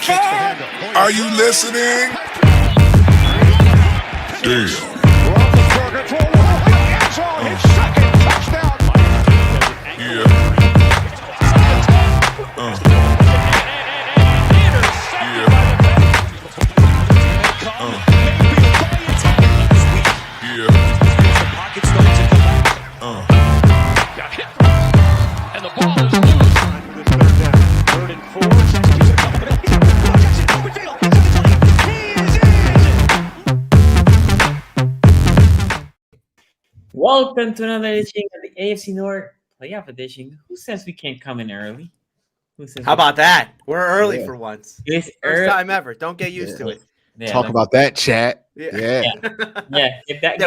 Are you listening? Damn. Welcome to another edition of the AFC North playoff edition. Who says we can't come in early? Who says How about that? We're early for once. It's First early. time ever. Don't get used to it. Yeah, Talk about that, chat. Yeah.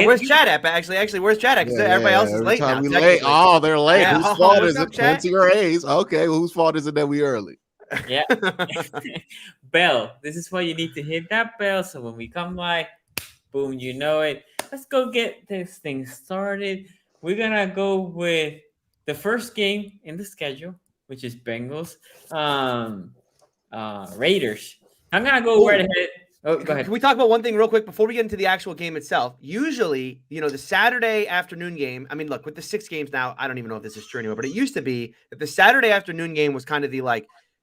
Where's Chad at? Actually, where's Chad at? Because everybody else is late now. We late. Oh, they're late. Yeah. Whose fault What's is up, it? Chad? Quincy or A's? Okay, well, whose fault is it that we early? Yeah. Bell. This is why you need to hit that bell. So when we come by, boom, you know it. Let's go get this thing started. We're gonna go with the first game in the schedule, which is Bengals, Raiders. I'm gonna go right ahead. Oh, go ahead. Can we talk about one thing real quick before we get into the actual game itself? Usually, the Saturday afternoon game, I mean, look, with the 6 games now, I don't even know if this is true anymore, but it used to be that the Saturday afternoon game was kind of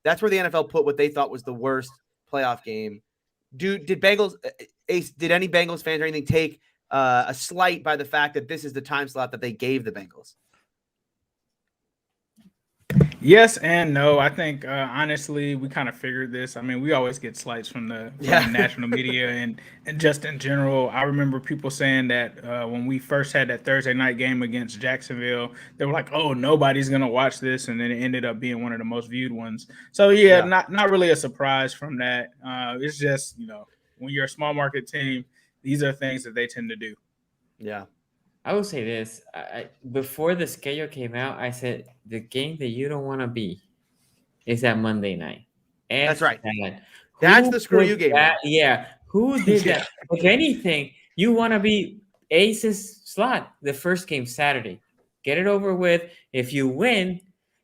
that's where the NFL put what they thought was the worst playoff game. Did any Bengals fans or anything take a slight by the fact that this is the time slot that they gave the Bengals? Yes and no. I think honestly, we kind of figured this. I mean, we always get slights from the national media and just in general. I remember people saying that when we first had that Thursday night game against Jacksonville, they were like, "Oh, nobody's gonna watch this," and then it ended up being one of the most viewed ones. So not really a surprise from that. It's just when you're a small market team, these are things that they tend to do. Yeah. I will say this. Before the schedule came out, I said the game that you don't want to be is that Monday night. That's right. That's the screw you game. Yeah. Who did that? If anything, you want to be Ace's slot, the first game Saturday. Get it over with. If you win,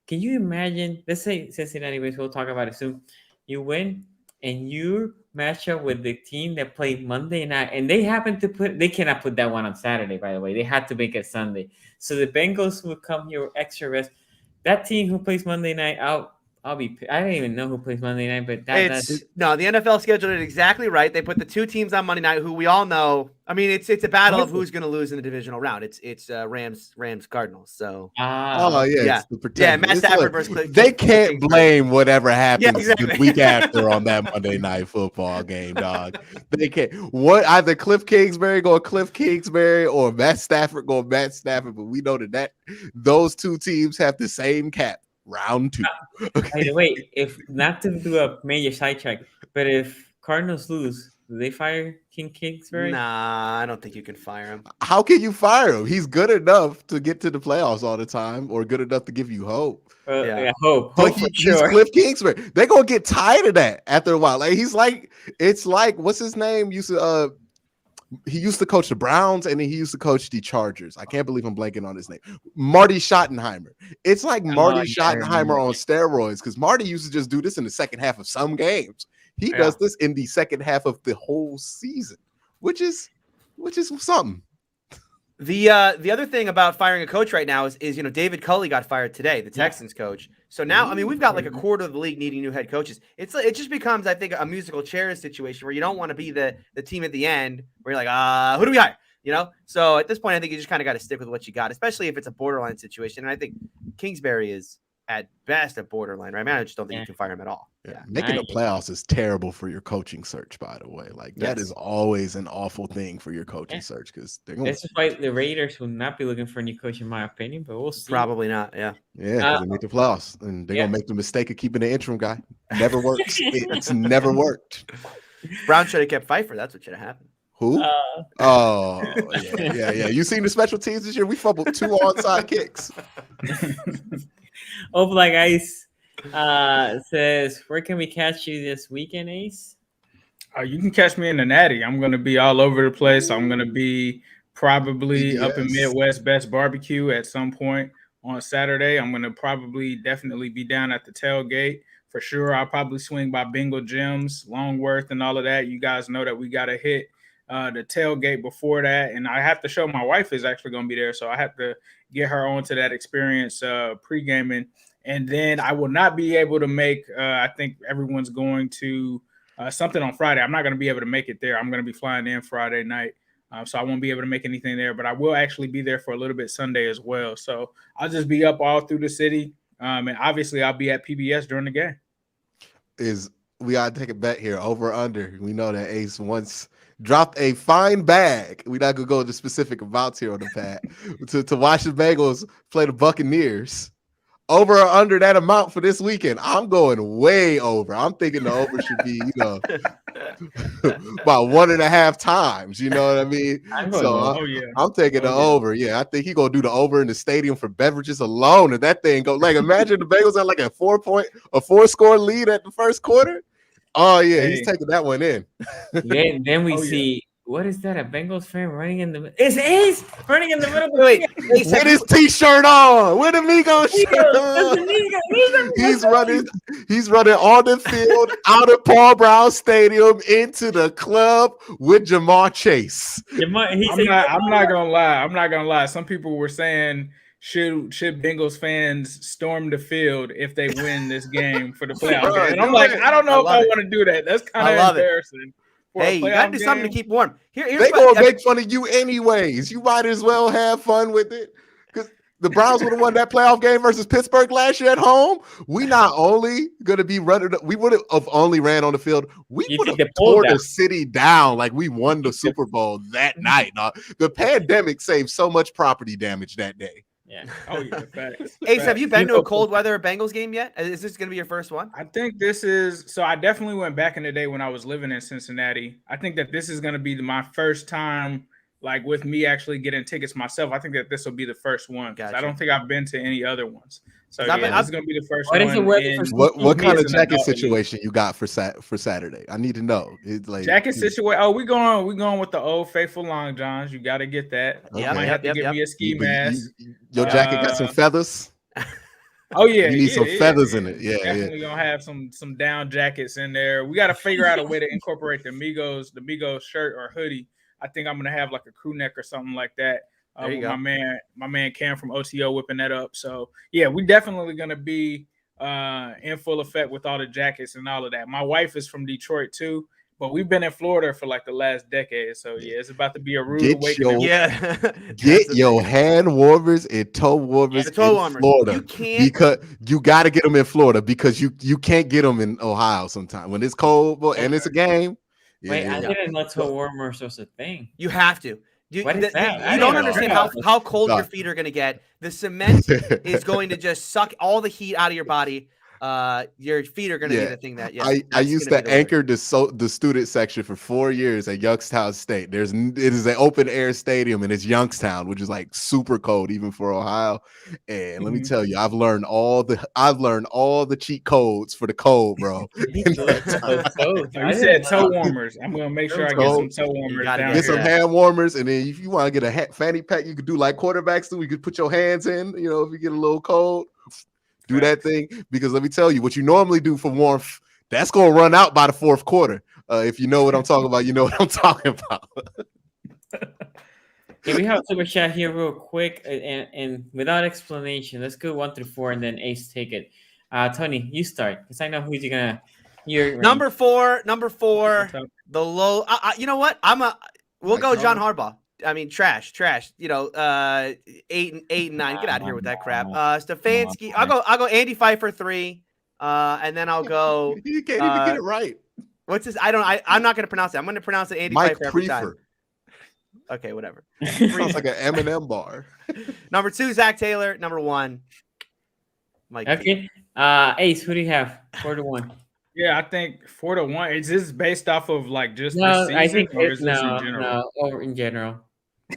can you imagine? Let's say Cincinnati wins. We'll talk about it soon. You win and you match up with the team that played Monday night, and they cannot put that one on Saturday, by the way. They had to make it Sunday. So the Bengals will come here with extra rest. That team who plays Monday night, I don't even know who plays Monday night, but the NFL scheduled it exactly right. They put the 2 teams on Monday night who we all know. I mean, it's a battle of who's going to lose in the divisional round. It's Rams Cardinals. So it's the Matt Stafford versus Cliff. They can't blame whatever happens the week after on that Monday night football game, dog. They can't. Either Cliff Kingsbury going Cliff Kingsbury or Matt Stafford going Matt Stafford. But we know that those 2 teams have the same cap. Round 2. Okay. By the way, if not to do a major sidetrack, but if Cardinals lose, do they fire Kingsbury? Nah, I don't think you can fire him. How can you fire him? He's good enough to get to the playoffs all the time, or good enough to give you hope. Hope He's Cliff Kingsbury. They're gonna get tired of that after a while. It's like what's his name? He used to coach the Browns and then he used to coach the Chargers. I can't believe I'm blanking on his name. Marty Schottenheimer. It's like Marty Schottenheimer on steroids because Marty used to just do this in the second half of some games. He does this in the second half of the whole season, which is something. The other thing about firing a coach right now is David Culley got fired today, the Texans coach. So now, I mean, we've got like a quarter of the league needing new head coaches. It just becomes, I think, a musical chairs situation where you don't want to be the team at the end where you're like, who do we hire? So at this point, I think you just kind of got to stick with what you got, especially if it's a borderline situation. And I think Kingsbury is at best a borderline, right? Man, I just don't think you can fire him at all. Yeah. Making the playoffs is terrible for your coaching search, by the way. That is always an awful thing for your coaching search because they're going. This is why the Raiders will not be looking for a new coach, in my opinion. But we'll see. Probably not. Yeah. Yeah, because they make the playoffs and they're gonna make the mistake of keeping the interim guy. Never works. It's never worked. Brown should have kept Pfeiffer. That's what should have happened. Who? Yeah. You seen the special teams this year? We fumbled 2 onside kicks. Oh, Black Ice says, where can we catch you this weekend, Ace? You can catch me in the Natty. I'm going to be all over the place. I'm going to be probably up in Midwest Best Barbecue at some point on Saturday. I'm going to definitely be down at the tailgate for sure. I'll probably swing by Bengal Gyms, Longworth, and all of that. You guys know that we got to hit the tailgate before that, and I have to show my wife is actually going to be there, so I have to get her onto that experience pre-gaming. And then I will not be able to make. I think everyone's going to something on Friday. I'm not going to be able to make it there. I'm going to be flying in Friday night. So I won't be able to make anything there, but I will actually be there for a little bit Sunday as well. So I'll just be up all through the city. And obviously I'll be at PBS during the game. We got to take a bet here, over or under. We know that Ace once dropped a fine bag. We're not going to go into specific amounts here on the pad to watch the Bengals play the Buccaneers. Over or under that amount for this weekend? I'm going way over. I'm thinking the over should be, about 1.5 times. You know what I mean? I'm taking the over. Yeah, I think he's gonna do the over in the stadium for beverages alone. And that thing go like, imagine the Bengals had like a 4-score lead at the first quarter. Oh yeah, he's taking that one in. Then we see. What is that? A Bengals fan running in the? It's Ace running in the middle. With his t-shirt on, with a Migos shirt on. He's running on the field, out of Paul Brown Stadium, into the club with Jamar Chase. I'm not gonna lie. Some people were saying, should Bengals fans storm the field if they win this game for the playoff? And I'm like, I don't know if I want to do that. That's kind of embarrassing. Hey, you got to do something to keep warm. They gonna make fun of you anyways. You might as well have fun with it. Because the Browns would have won that playoff game versus Pittsburgh last year at home. We not only going to be running, we would have only ran on the field. We would have tore the city down like we won the Super Bowl that night. The pandemic saved so much property damage that day. Yeah. Oh yeah. Facts. Ace, have you been to a cold weather Bengals game yet? Is this going to be your first one? I think this is. So I definitely went back in the day when I was living in Cincinnati. I think that this is going to be my first time, like with me actually getting tickets myself. I think that this will be the first one. Gotcha. I don't think I've been to any other ones. So yeah, this is going to be the first one. What kind of jacket situation you got for Saturday? I need to know. It's like jacket situation. Oh, we going with the old faithful long johns. You got to get that. Okay. I might have to give me a ski mask. Your jacket got some feathers. Oh yeah, you need some feathers in it. Yeah, definitely gonna have some down jackets in there. We got to figure out a way to incorporate the Migos shirt or hoodie. I think I'm gonna have like a crew neck or something like that. With my man Cam from OTO whipping that up. So yeah, we definitely gonna be in full effect with all the jackets and all of that. My wife is from Detroit too, but we've been in Florida for like the last decade. So yeah, it's about to be a rude awakening. Get your hand warmers and toe warmers in Florida. Because you got to get them in Florida because you can't get them in Ohio sometimes when it's cold and it's a game. Wait, I didn't know toe warmers was a thing. You have to. What is that? You don't understand how cold your feet are going to get. The cement is going to just suck all the heat out of your body. Your feet are going to be the thing that. Yeah, I used to anchor the student section for 4 years at Youngstown State. It is an open air stadium and it's Youngstown, which is like super cold even for Ohio. And let me tell you, I've learned all the cheat codes for the cold, bro. You said toe warmers. I'm gonna make sure I get some toe warmers. Get some hand warmers, and then if you want to get a fanny pack, you could do like quarterbacks do. You could put your hands in. If you get a little cold. Do that thing, because let me tell you, what you normally do for warmth, that's going to run out by the fourth quarter. If you know what I'm talking about, you know what I'm talking about. Okay, we have a super chat here real quick, and without explanation, let's go 1 through 4, and then Ace take it. Tony, you start, because I know who's you going to hear. Number four, the low. You know what? We'll go John Harbaugh. I mean, trash. 8 and 9. Get out of here with that crap. Stefanski. I'll go Andy Pfeiffer 3. And then I'll go. You can't even get it right. What's this? I'm not gonna pronounce it. I'm gonna pronounce it Andy Pfeiffer every time. Okay, whatever. Sounds like an M&M bar. Number 2, Zach Taylor. Number 1, Mike. Okay. Ace, who do you have? 4-1. Yeah, I think 4-1. Is this based off of like just no? This season, I think or is this in general? No, over in general.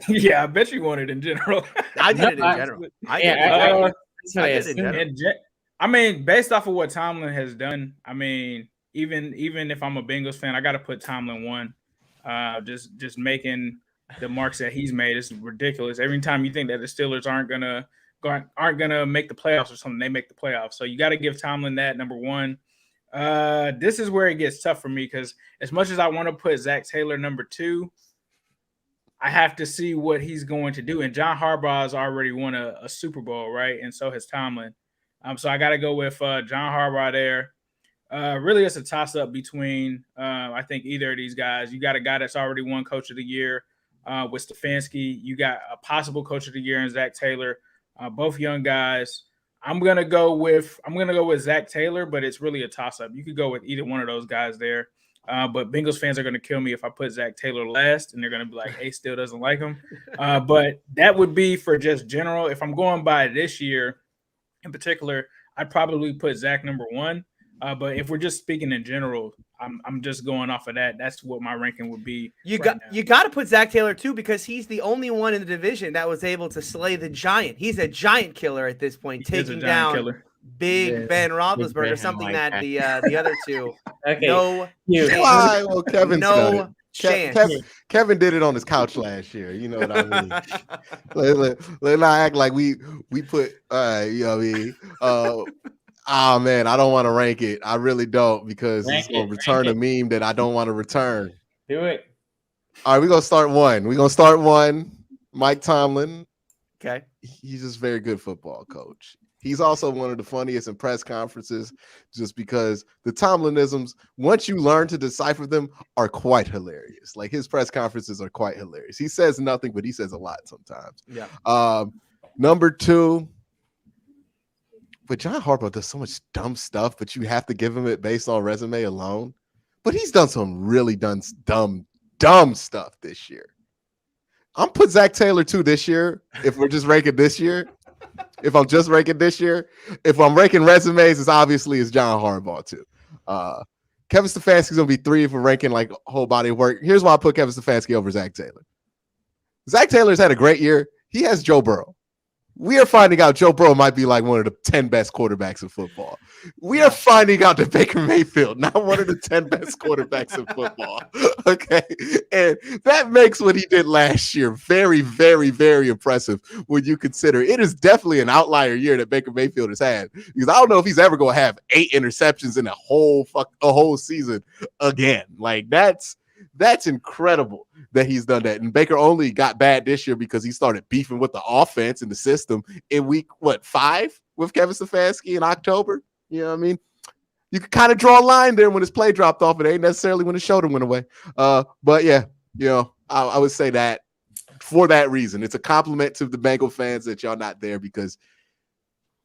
Yeah, I bet you want it in general. I did it in general. I mean, based off of what Tomlin has done, I mean, even if I'm a Bengals fan, I got to put Tomlin 1. Just making the marks that he's made is ridiculous. Every time you think that the Steelers aren't gonna make the playoffs or something, they make the playoffs. So you got to give Tomlin that, number 1. This is where it gets tough for me because as much as I want to put Zach Taylor number 2, I have to see what he's going to do. And John Harbaugh has already won a Super Bowl, right? And so has Tomlin. So I got to go with John Harbaugh there. Really, it's a toss-up between, I think, either of these guys. You got a guy that's already won Coach of the Year with Stefanski. You got a possible Coach of the Year in Zach Taylor. Both young guys. I'm gonna go with Zach Taylor, but it's really a toss-up. You could go with either one of those guys there. But Bengals fans are going to kill me if I put Zach Taylor last, and they're going to be like, Ace still doesn't like him. But that would be for just general. If I'm going by this year in particular, I'd probably put Zach number 1. But if we're just speaking in general, I'm just going off of that. That's what my ranking would be. You got to put Zach Taylor too, because he's the only one in the division that was able to slay the giant. He's a giant killer at this point, taking down Big Ben Roethlisberger, something like that the other two. Okay. No. Why? Well, Kevin's no chance. Kevin did it on his couch last year. You know what I mean? Let's not act like we put. You know what I mean? Oh man, I don't want to rank it. I really don't, because it's gonna return a meme that I don't want to return. Do it. All right, we're gonna start one. Mike Tomlin. Okay. He's just a very good football coach. He's also one of the funniest in press conferences, just because the Tomlinisms, once you learn to decipher them, are quite hilarious. Like, his press conferences are quite hilarious. He says nothing, but he says a lot sometimes. Yeah. Number 2. But John Harbaugh does so much dumb stuff, but you have to give him it based on resume alone. But he's done some really dumb stuff this year. I'm put Zach Taylor 2 this year. If we're just ranking this year, if I'm ranking resumes, it's obviously John Harbaugh 2. Kevin Stefanski's gonna be 3 if we're ranking like whole body of work. Here's why I put Kevin Stefanski over Zach Taylor. Zach Taylor's had a great year. He has Joe Burrow. We are finding out Joe Burrow might be like one of the 10 best quarterbacks in football. We are finding out that Baker Mayfield, not one of the 10 best quarterbacks in football. Okay. And that makes what he did last year very, very, very impressive when you consider it is definitely an outlier year that Baker Mayfield has had. Because I don't know if he's ever going to have 8 interceptions in a whole season again. Like, that's incredible that he's done that. And Baker only got bad this year because he started beefing with the offense and the system in week 5 with Kevin Stefanski in October. You know what I mean? You can kind of draw a line there when his play dropped off. It ain't necessarily when his shoulder went away. But yeah, you know, I would say that for that reason. It's a compliment to the Bengal fans that y'all not there, because,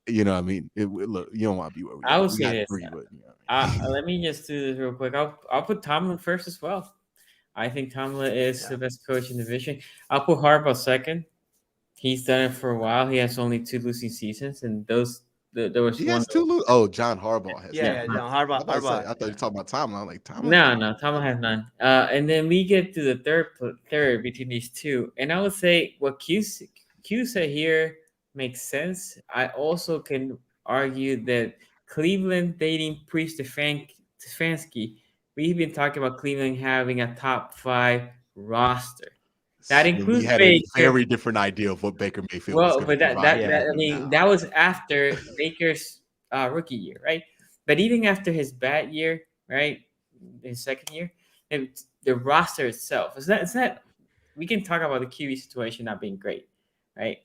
you know what I mean? Look, you don't want to be where we are. I will say this. But, you know. Let me just do this real quick. I'll put Tomlin first as well. I think Tomlin is the best coach in the division. I'll put Harbaugh second. He's done it for a while. He has only 2 losing seasons, and there was he has 2 losing. Oh, John Harbaugh has. Yeah, John Harbaugh. I thought you were talking about Tomlin. I'm like, Tomlin. No, Tomlin has none. And then we get to the third between these 2, and I would say what Q said here makes sense. I also can argue that Cleveland dating pre-Stefanski. We've been talking about Cleveland having a top 5 roster. That includes we had Baker. A very different idea of what Baker Mayfield was. Well, but that was after Baker's rookie year, right? But even after his bad year, right, his second year, and the roster itself, it's not. We can talk about the QB situation not being great, right?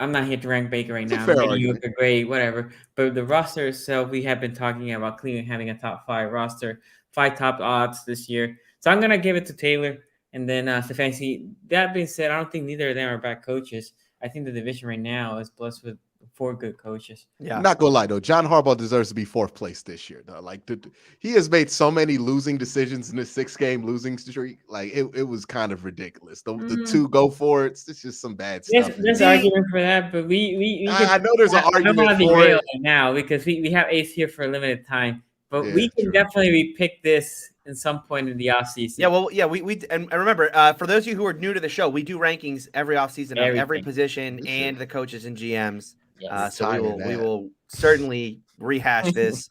I'm not here to rank Baker right now. You look great, whatever. But the roster itself, we have been talking about Cleveland having a top 5 roster, 5 top odds this year. So I'm gonna give it to Taylor and then Stefanski. That being said, I don't think neither of them are bad coaches. I think the division right now is blessed with 4 good coaches. Yeah, I'm not gonna lie though, John Harbaugh deserves to be 4th place this year. Though, like he has made so many losing decisions in this 6-game losing streak. Like it was kind of ridiculous. The 2 go for it. It's just some bad stuff. There's argument for that, but I know there's an argument for it now because we have Ace here for a limited time, but we can definitely repick this in some point in the offseason. Yeah, well, yeah, we and remember, for those of you who are new to the show, we do rankings every offseason of every position and the coaches and GMs. Yes. So we will certainly rehash this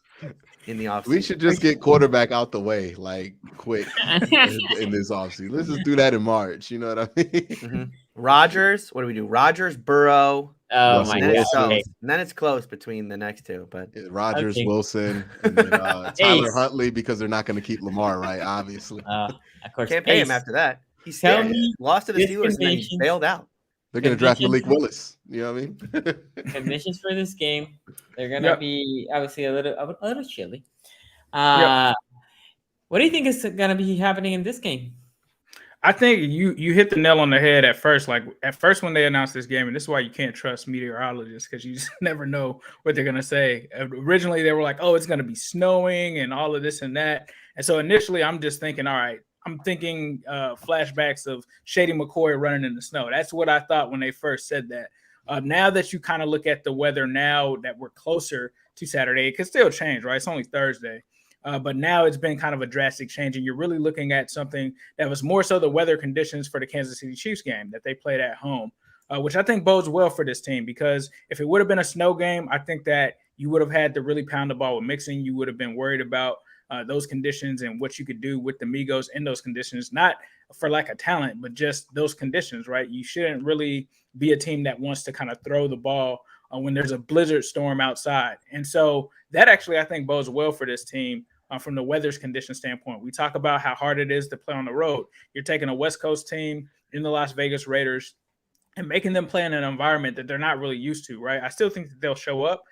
in the offseason. We should just get quarterback out the way, like quick in this offseason. Let's just do that in March. You know what I mean? Rodgers, what do we do? Rodgers, Burrow, Oh Russell my And then god. it's Wilson. Okay. close. And then it's close between the next two. But Rogers, Okay. Wilson, and then Tyler Ace. Huntley because they're not going to keep Lamar, right? Obviously, Of course. can't pay him Ace. after that. He's Tell scared. me Lost to the this Steelers and then he bailed out. they're going to draft conditions, Malik Willis. You know what I mean? conditions for this game. They're gonna Yep. be obviously a little chilly. Yep. What do you think is gonna be happening in this game? I think you hit the nail on the head at first. Like at first when they announced this game, and this is why you can't trust meteorologists because you just never know what they're gonna say. Originally they were like, "Oh, it's gonna be snowing and all of this and that," and so initially I'm just thinking, all right, I'm thinking flashbacks of Shady McCoy running in the snow. That's what I thought when they first said that. Now that you kind of look at the weather now that we're closer to Saturday, it could still change, right? It's only Thursday. But now it's been kind of a drastic change, and you're really looking at something that was more so the weather conditions for the Kansas City Chiefs game that they played at home, which I think bodes well for this team because if it would have been a snow game, I think that you would have had to really pound the ball with Mixon. You would have been worried about those conditions and what you could do with the Migos in those conditions, not for lack of talent, but just those conditions, right? You shouldn't really be a team that wants to kind of throw the ball when there's a blizzard storm outside. And so that actually, I think, bodes well for this team. From the weather's condition standpoint, we talk about how hard it is to play on the road. You're taking a West Coast team in the Las Vegas Raiders and making them play in an environment that they're not really used to, right? I still think that they'll show up,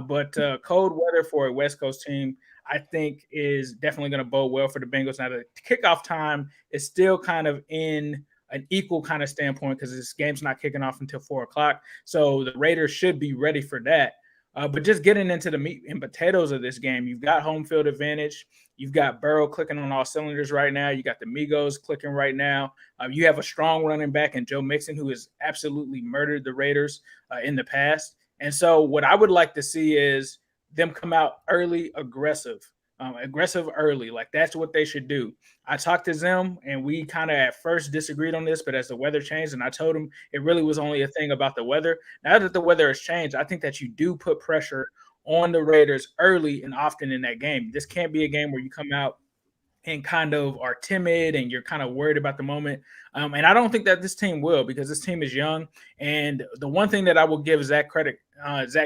but cold weather for a West Coast team, I think, is definitely going to bode well for the Bengals. Now, the kickoff time is still kind of in an equal kind of standpoint because this game's not kicking off until 4 o'clock. So the Raiders should be ready for that. But just getting into the meat and potatoes of this game, you've got home field advantage. You've got Burrow clicking on all cylinders right now. You got the Migos clicking right now. You have a strong running back in Joe Mixon, who has absolutely murdered the Raiders in the past. And so what I would like to see is them come out early, aggressive early. Like that's what they should do. I talked to Zim and we kind of at first disagreed on this, but as the weather changed and I told him it really was only a thing about the weather. Now that the weather has changed, I think that you do put pressure on the Raiders early and often in that game. This can't be a game where you come out and kind of are timid and you're kind of worried about the moment. And I don't think that this team will because this team is young. And the one thing that I will give Zach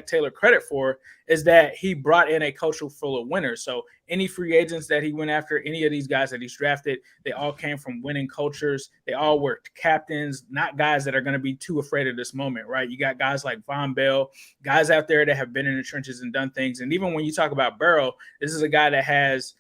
Taylor credit for is that he brought in a culture full of winners. So any free agents that he went after, any of these guys that he's drafted, they all came from winning cultures. They all were captains, not guys that are going to be too afraid of this moment, right? You got guys like Von Bell, guys out there that have been in the trenches and done things. And even when you talk about Burrow, this is a guy that has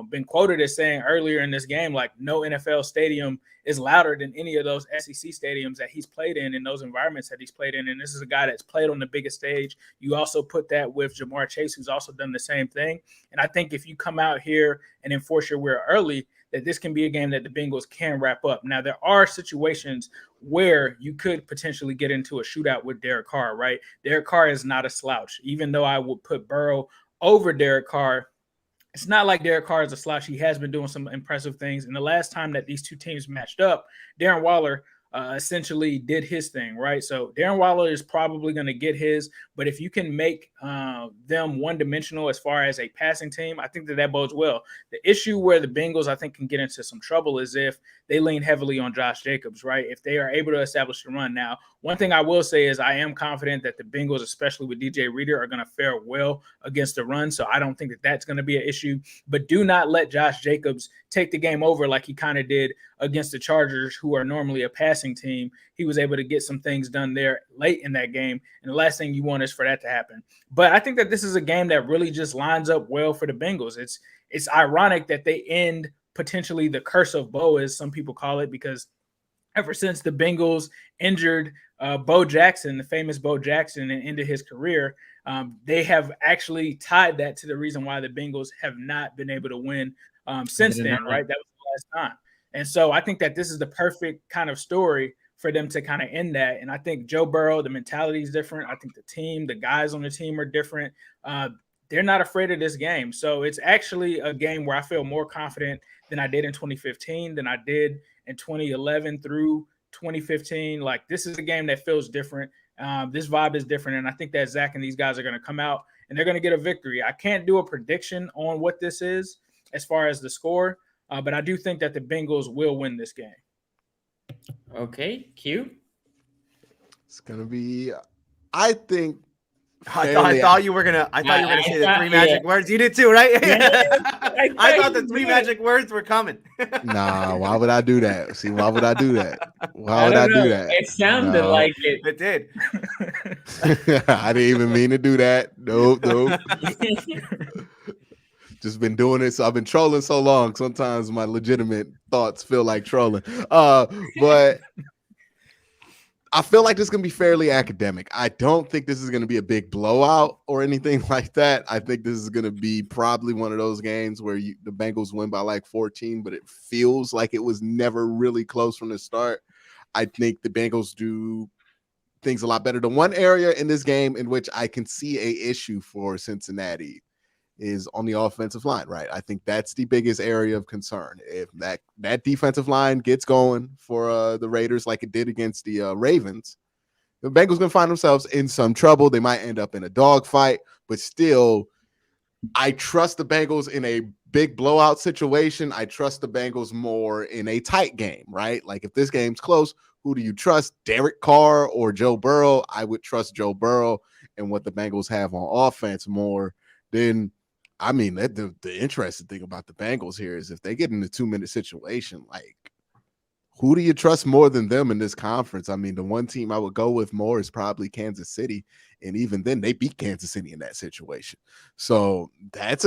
been quoted as saying earlier in this game, like no NFL stadium is louder than any of those SEC stadiums that he's played in those environments that he's played in. And this is a guy that's played on the biggest stage. You also put that with Jamar Chase, who's also done the same thing. And I think if you come out here and enforce your will early, that this can be a game that the Bengals can wrap up. Now, there are situations where you could potentially get into a shootout with Derek Carr, right? Derek Carr is not a slouch. Even though I would put Burrow over Derek Carr, it's not like Derek Carr is a slouch. He has been doing some impressive things. And the last time that these two teams matched up, Darren Waller essentially did his thing, right? So Darren Waller is probably going to get his, but if you can make them one-dimensional as far as a passing team, I think that bodes well. The issue where the Bengals, I think, can get into some trouble is if they lean heavily on Josh Jacobs, right? If they are able to establish the run. Now, one thing I will say is I am confident that the Bengals, especially with DJ Reader, are going to fare well against the run, so I don't think that that's going to be an issue. But do not let Josh Jacobs take the game over like he kind of did against the Chargers, who are normally a passing team. He was able to get some things done there late in that game, and the last thing you want is for that to happen. But I think that this is a game that really just lines up well for the Bengals. It's ironic that they end potentially the curse of Bo, as some people call it, because ever since the Bengals injured Bo Jackson, the famous Bo Jackson, and ended his career, they have actually tied that to the reason why the Bengals have not been able to win since then, right? That was the last time. And so I think that this is the perfect kind of story for them to kind of end that. And I think Joe Burrow, the mentality is different. I think the team, the guys on the team are different. They're not afraid of this game. So it's actually a game where I feel more confident than I did in 2015, than I did in 2011 through 2015. Like, this is a game that feels different. This vibe is different. And I think that Zach and these guys are going to come out and they're going to get a victory. I can't do a prediction on what this is as far as the score, but I do think that the Bengals will win this game. Okay, Q. It's gonna be I think I thought you were gonna say the three magic words. You did too, right? I thought the three magic words were coming. Nah, why would I do that? See, why would I do that? Why I would don't I know. do that? It sounded No. like it. It did. I didn't even mean to do that. Nope. Just been doing it. So I've been trolling so long. Sometimes my legitimate thoughts feel like trolling. But I feel like this is going to be fairly academic. I don't think this is going to be a big blowout or anything like that. I think this is going to be probably one of those games where the Bengals win by like 14, but it feels like it was never really close from the start. I think the Bengals do things a lot better. The one area in this game in which I can see a issue for Cincinnati is on the offensive line, right? I think that's the biggest area of concern. If that defensive line gets going for the Raiders like it did against the Ravens, the Bengals going to find themselves in some trouble. They might end up in a dogfight, but still, I trust the Bengals in a big blowout situation. I trust the Bengals more in a tight game, right? Like if this game's close, who do you trust, Derek Carr or Joe Burrow? I would trust Joe Burrow and what the Bengals have on offense more than I mean, the interesting thing about the Bengals here is if they get in a 2-minute situation, like who do you trust more than them in this conference? I mean, the one team I would go with more is probably Kansas City, and even then, they beat Kansas City in that situation. So that's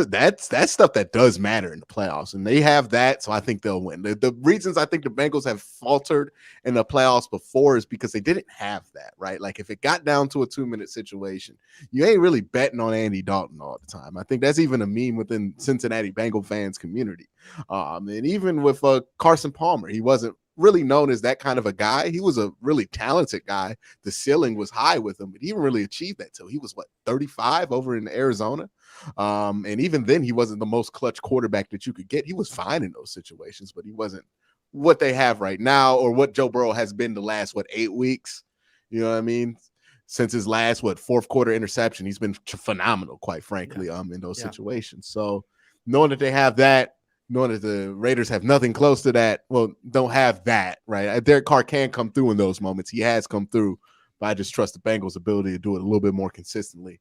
stuff that does matter in the playoffs, and they have that. So I think they'll win. The reasons I think the Bengals have faltered in the playoffs before is because they didn't have that, right? Like if it got down to a 2-minute situation, you ain't really betting on Andy Dalton all the time. I think that's even a meme within Cincinnati Bengal fans community, and even with Carson Palmer, he wasn't really known as that kind of a guy. He was a really talented guy. The ceiling was high with him, but he didn't really achieve that till he was 35 over in Arizona. And even then he wasn't the most clutch quarterback that you could get. He was fine in those situations, but he wasn't what they have right now or what Joe Burrow has been the last 8 weeks. You know what I mean? Since his last fourth quarter interception, he's been phenomenal, quite frankly, in those situations. So knowing that they have that, knowing that the Raiders have nothing close to that, don't have that, right? Derek Carr can come through in those moments. He has come through, but I just trust the Bengals' ability to do it a little bit more consistently.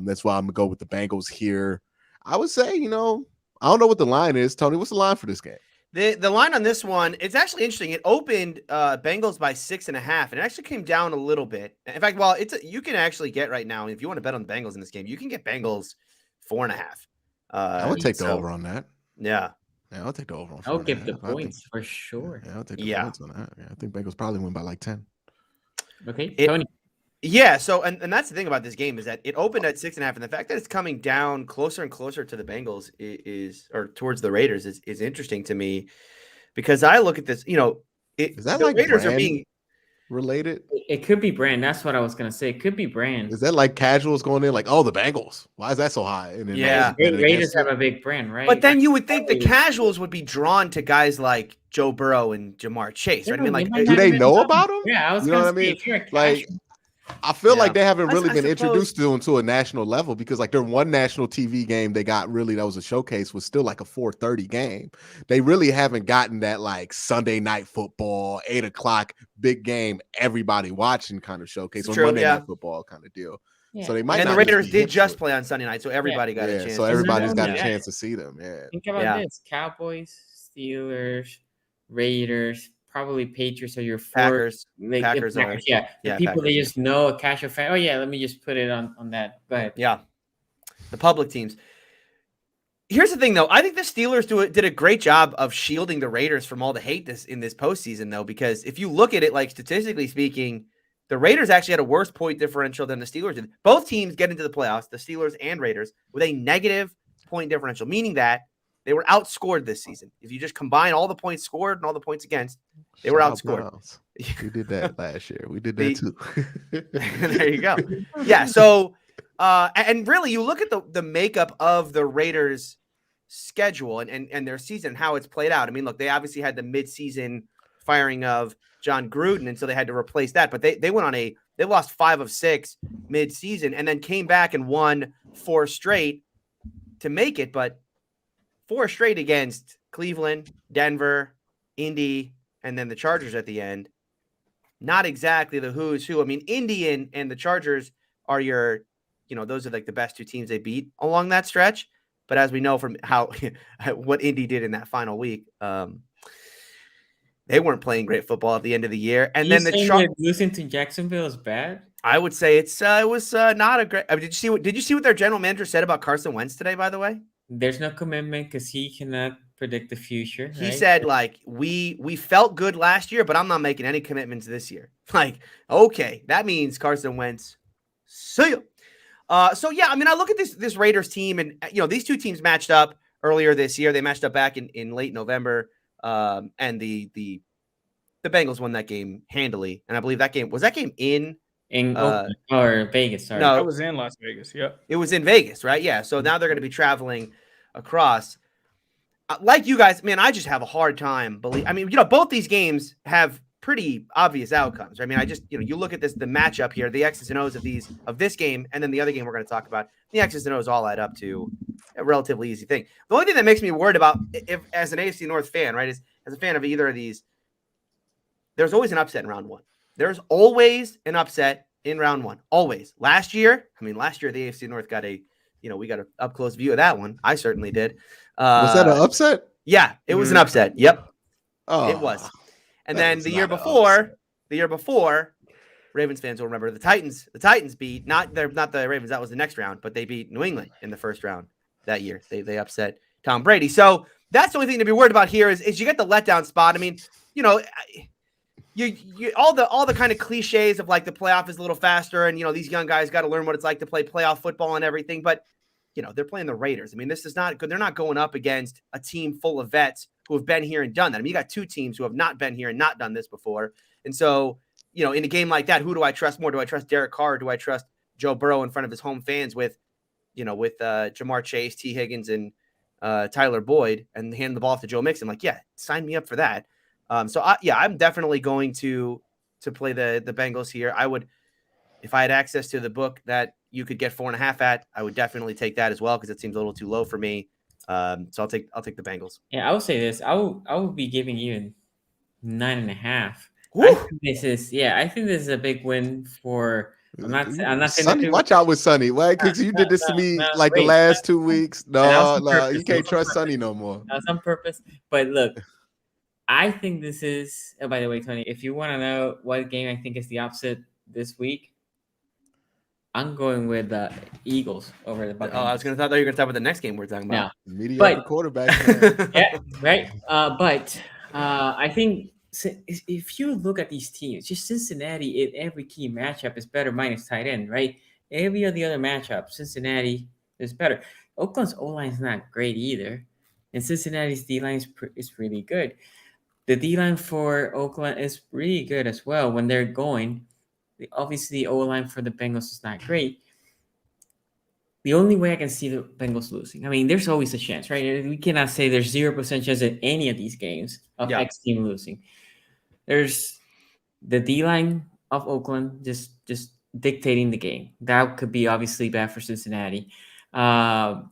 That's why I'm going to go with the Bengals here. I would say, I don't know what the line is. Tony, what's the line for this game? The line on this one, it's actually interesting. It opened Bengals by 6.5, and it actually came down a little bit. In fact, you can actually get right now, if you want to bet on the Bengals in this game, you can get Bengals 4.5. I would take the over on that. Yeah, I'll take the over on 4.5. I'll give the points for sure. Yeah, I'll take the points on that. Yeah, I think Bengals probably win by like 10. Okay, Tony. Yeah, so and that's the thing about this game is that it opened at 6.5, and the fact that it's coming down closer and closer to the Bengals or towards the Raiders is interesting to me because I look at this, is that like Raiders are being related? It could be brand. That's what I was gonna say. It could be brand. Is that like casuals going in like, oh, the Bengals? Why is that so high? And then Raiders have a big brand, right? But then you would think the casuals would be drawn to guys like Joe Burrow and Jamar Chase, right? I mean, like, do they know about them? Yeah, I was gonna say, if you're a like. I feel like they haven't really been introduced to them to a national level because like their one national TV game they got really that was a showcase was still like a 4:30 game. They really haven't gotten that like Sunday night football, 8:00 big game, everybody watching kind of showcase or Monday night football kind of deal. Yeah. So they might. And the Raiders did just play on Sunday night, so everybody got a chance. So everybody's got a chance to see them. Yeah. Think about this: Cowboys, Steelers, Raiders. Probably Patriots or your Packers. Packers. Yeah. The people they just know a casual fan. Oh yeah, let me just put it on that. Go ahead. Yeah. The public teams. Here's the thing though. I think the Steelers did a great job of shielding the Raiders from all the hate in this postseason though, because if you look at it like statistically speaking, the Raiders actually had a worse point differential than the Steelers did. Both teams get into the playoffs, the Steelers and Raiders, with a negative point differential, meaning that they were outscored this season. If you just combine all the points scored and all the points against, they were outscored. We did that last year. We did that too. There you go. Yeah. So, and really, you look at the makeup of the Raiders' schedule and their season, how it's played out. I mean, look, they obviously had the midseason firing of John Gruden, and so they had to replace that. But they went on they lost 5 of 6 midseason, and then came back and won 4 straight to make it. But 4 straight against Cleveland, Denver, Indy, and then the Chargers at the end. not exactly the who's who. I mean, Indy and the Chargers are your, those are like the best two teams they beat along that stretch. But as we know from how what Indy did in that final week, they weren't playing great football at the end of the year. And You then saying that losing to Jacksonville is bad? I would say it was not a great. I mean, did you see what their general manager said about Carson Wentz today? By the way, There's no commitment because he cannot predict the future. he right? said like we felt good last year, but I'm not making any commitments this year. Like, okay, that means Carson Wentz. See ya. So yeah, I mean, I look at this Raiders team, and these two teams matched up earlier this year. They matched up back in late November, and the Bengals won that game handily. And I believe that game in Oakland or Vegas. Sorry, no, That was in Las Vegas. Yep. it was in Vegas, right? Yeah. So now they're going to be traveling across. Like you guys, man, I just have a hard time I mean, both these games have pretty obvious outcomes. I mean, I just, you look at the matchup here, the X's and O's of this game, and then the other game we're going to talk about. The X's and O's all add up to a relatively easy thing. The only thing that makes me worried about, if as an AFC North fan, right, is as a fan of either of these, there's always an upset in round one. There's always an upset in round one. Always. Last year, the AFC North got we got an up close view of that one. I certainly did. Was that an upset? Yeah, it was an upset. Yep. Oh, It was. And then the year before, Ravens fans will remember the Titans. The Titans beat not the Ravens. That was the next round, but they beat New England in the first round that year. They upset Tom Brady. So that's the only thing to be worried about here is you get the letdown spot. I mean, you all the kind of cliches of like the playoff is a little faster, and these young guys got to learn what it's like to play playoff football and everything. But they're playing the Raiders. I mean, this is not good. They're not going up against a team full of vets who have been here and done that. I mean, you got two teams who have not been here and not done this before. And so, in a game like that, who do I trust more? Do I trust Derek Carr? Or do I trust Joe Burrow in front of his home fans with Jamar Chase, T. Higgins, and Tyler Boyd, and hand the ball off to Joe Mixon? Like, yeah, sign me up for that. I'm definitely going to play the Bengals here. I would, if I had access to the book that you could get 4.5 at, I would definitely take that as well because it seems a little too low for me. So I'll take the Bengals. Yeah, I would say this. I will be giving you 9.5. Woo! I think this is a big win for. I'm not saying Sonny, watch out with Sonny. Why? Because you did this to me the last 2 weeks. No, you can't trust Sonny no more. That's on purpose. But look, I think this is. Oh, by the way, Tony, if you want to know what game I think is the opposite this week, I'm going with the Eagles over the Buccaneers. Oh, I thought you were going to talk about the next game we're talking about. No. Mediocre quarterback. Yeah, right. But I think if you look at these teams, just Cincinnati in every key matchup is better minus tight end, right? Every of the other matchup, Cincinnati is better. Oakland's O-line is not great either, and Cincinnati's D-line is really good. The D-line for Oakland is really good as well when they're going. Obviously, the O-line for the Bengals is not great. The only way I can see the Bengals losing, I mean, there's always a chance, right? We cannot say there's 0% chance in any of these games of X team losing. There's the D-line of Oakland just dictating the game. That could be obviously bad for Cincinnati. And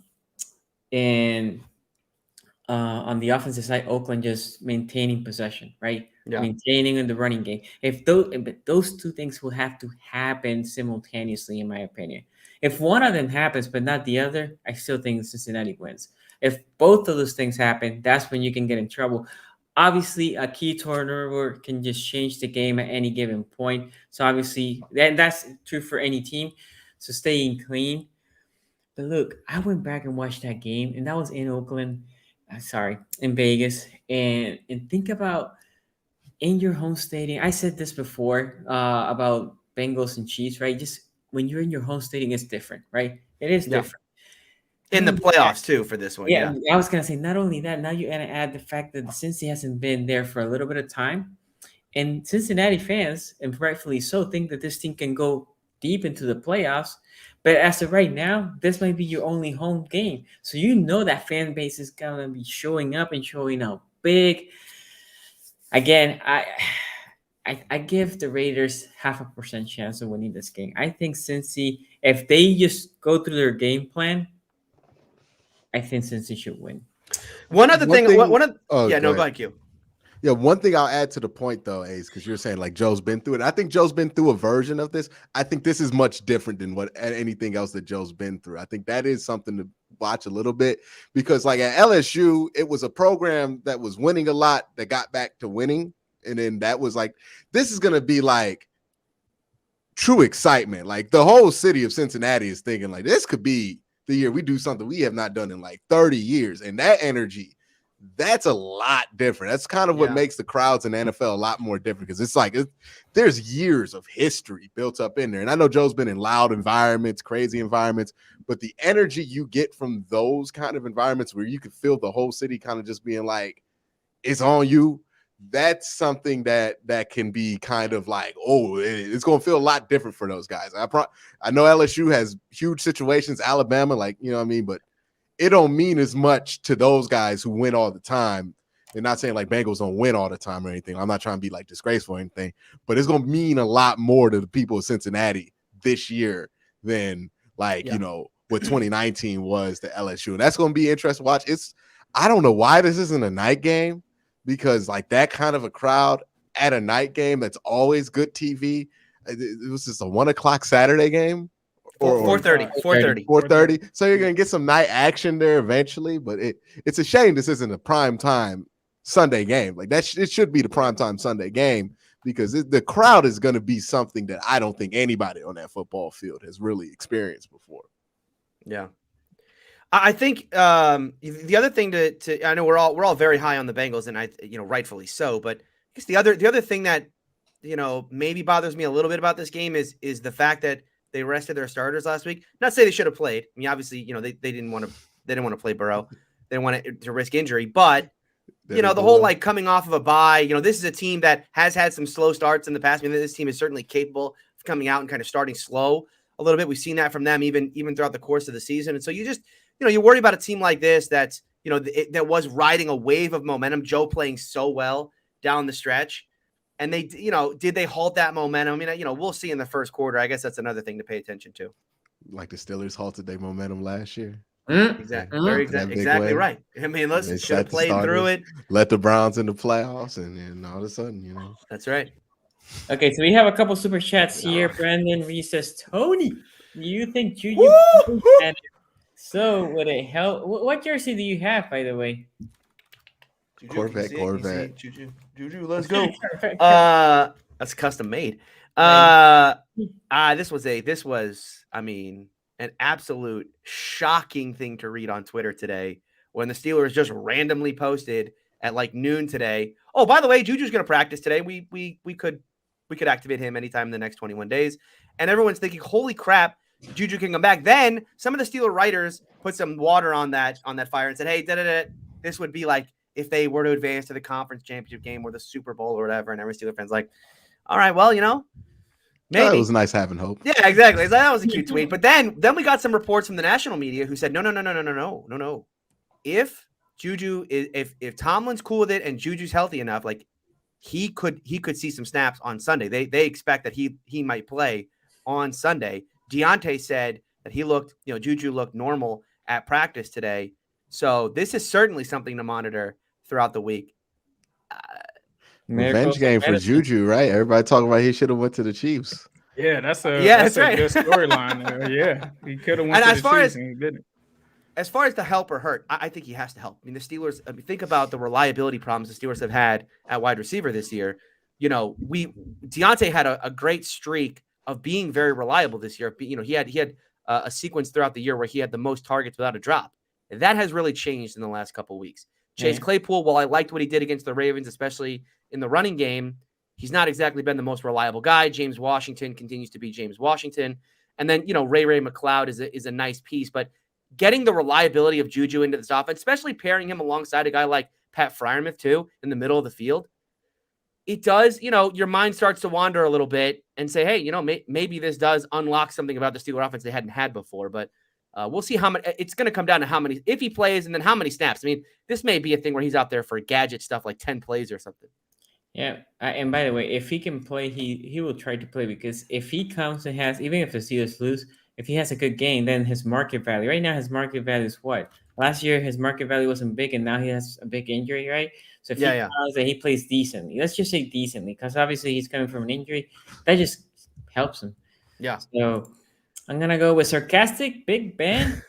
on the offensive side, Oakland just maintaining possession, right? Yeah. Maintaining in the running game. If those two things will have to happen simultaneously, in my opinion. If one of them happens but not the other, I still think Cincinnati wins. If both of those things happen, that's when you can get in trouble. Obviously, a key turnover can just change the game at any given point. So obviously, that's true for any team. So staying clean. But look, I went back and watched that game, and that was in Oakland. In Vegas. And think about in your home stadium. I said this before about Bengals and Chiefs, right? Just when you're in your home stadium, it's different, right? It is different. In the playoffs, too, for this one. Yeah, I was going to say, not only that, now you're going to add the fact that Cincy hasn't been there for a little bit of time. And Cincinnati fans, and rightfully so, think that this team can go deep into the playoffs. But as of right now, this might be your only home game. So that fan base is going to be showing up and showing out big. Again, I give the Raiders 0.5% chance of winning this game. I think Cincy, if they just go through their game plan, I think Cincy should win. One other thing. Go ahead, Q. Yeah, one thing I'll add to the point though, Ace, because you're saying like Joe's been through it. I think Joe's been through a version of this. I think this is much different than what anything else that Joe's been through. I think that is something to watch a little bit because like at LSU, it was a program that was winning a lot that got back to winning. And then that was like, this is gonna be like true excitement. Like the whole city of Cincinnati is thinking like this could be the year we do something we have not done in like 30 years. And that energy, that's a lot different. That's kind of what makes the crowds in the NFL a lot more different because it's like there's years of history built up in there. And I know Joe's been in loud environments, crazy environments, but the energy you get from those kind of environments where you can feel the whole city kind of just being like, it's on you. That's something that can be kind of like, oh, it's going to feel a lot different for those guys. I know LSU has huge situations, Alabama, like, you know what I mean? But it don't mean as much to those guys who win all the time. They're not saying like Bengals don't win all the time or anything. I'm not trying to be like disgraceful or anything, but it's going to mean a lot more to the people of Cincinnati this year than like, you know, what 2019 was to LSU. And that's going to be interesting to watch. I don't know why this isn't a night game because like that kind of a crowd at a night game, that's always good TV. It was just a 1 o'clock Saturday game. 4:30. So you're gonna get some night action there eventually, but it's a shame this isn't a prime time Sunday game. Like that, it should be the prime time Sunday game because the crowd is gonna be something that I don't think anybody on that football field has really experienced before. Yeah, I think the other thing to I know we're all very high on the Bengals and rightfully so, but I guess the other thing that maybe bothers me a little bit about this game is the fact that they rested their starters last week. Not to say they should have played. I mean, obviously, they didn't want to play Burrow. They didn't want to risk injury. But the whole like coming off of a bye. This is a team that has had some slow starts in the past. I mean, this team is certainly capable of coming out and kind of starting slow a little bit. We've seen that from them even throughout the course of the season. And so you just you worry about a team like this that's that was riding a wave of momentum. Joe playing so well down the stretch. And they, did they halt that momentum? I mean, we'll see in the first quarter. I guess that's another thing to pay attention to. Like the Steelers halted their momentum last year. Exactly. Exactly right. I mean, listen, should have played through it. Let the Browns in the playoffs, and then all of a sudden, That's right. Okay, so we have a couple super chats here. Brandon Reese says, Tony, do you think Juju? So would it help? What jersey do you have, by the way? Corvette. Juju, let's go. That's custom made. This was an absolute shocking thing to read on Twitter today when the Steelers just randomly posted at like noon today. Oh, by the way, Juju's going to practice today. We could activate him anytime in the next 21 days. And everyone's thinking, holy crap, Juju can come back. Then some of the Steeler writers put some water on that fire and said, hey, this would be like if they were to advance to the conference championship game or the Super Bowl or whatever. And every Steeler fan's like, all right, well, maybe. It was nice having hope. Yeah, exactly. So that was a cute tweet. But then we got some reports from the national media who said, no. If Juju if Tomlin's cool with it and Juju's healthy enough, like he could see some snaps on Sunday. They expect that he might play on Sunday. Deontay said that Juju looked normal at practice today. So this is certainly something to monitor throughout the week. Revenge game for Juju, right? Everybody talking about he should have went to the Chiefs. Yeah, that's a right. good storyline. Yeah, he could have went to the Chiefs and he didn't. As far as the help or hurt, I think he has to help. I mean, the Steelers. Think about the reliability problems the Steelers have had at wide receiver this year. Deontay had a great streak of being very reliable this year. He had a sequence throughout the year where he had the most targets without a drop. That has really changed in the last couple of weeks. Chase Claypool, while I liked what he did against the Ravens, especially in the running game, he's not exactly been the most reliable guy. James Washington continues to be James Washington. And then, Ray McLeod is a nice piece. But getting the reliability of Juju into this offense, especially pairing him alongside a guy like Pat Freiermuth, too, in the middle of the field, it does, your mind starts to wander a little bit and say, hey, maybe this does unlock something about the Steeler offense they hadn't had before. But we'll see how many. It's going to come down to how many, if he plays, and then how many snaps. I mean, this may be a thing where he's out there for gadget stuff like 10 plays or something. Yeah, and by the way, if he can play, he will try to play, because if he comes and even if the Steelers lose, if he has a good game, then his market value right now, his market value is what? last year his market value wasn't big, and now he has a big injury, right? So if he Yeah. counts that he plays decently, let's just say decently, because obviously he's coming from an injury, that just helps him. Yeah. So I'm gonna go with sarcastic Big Ben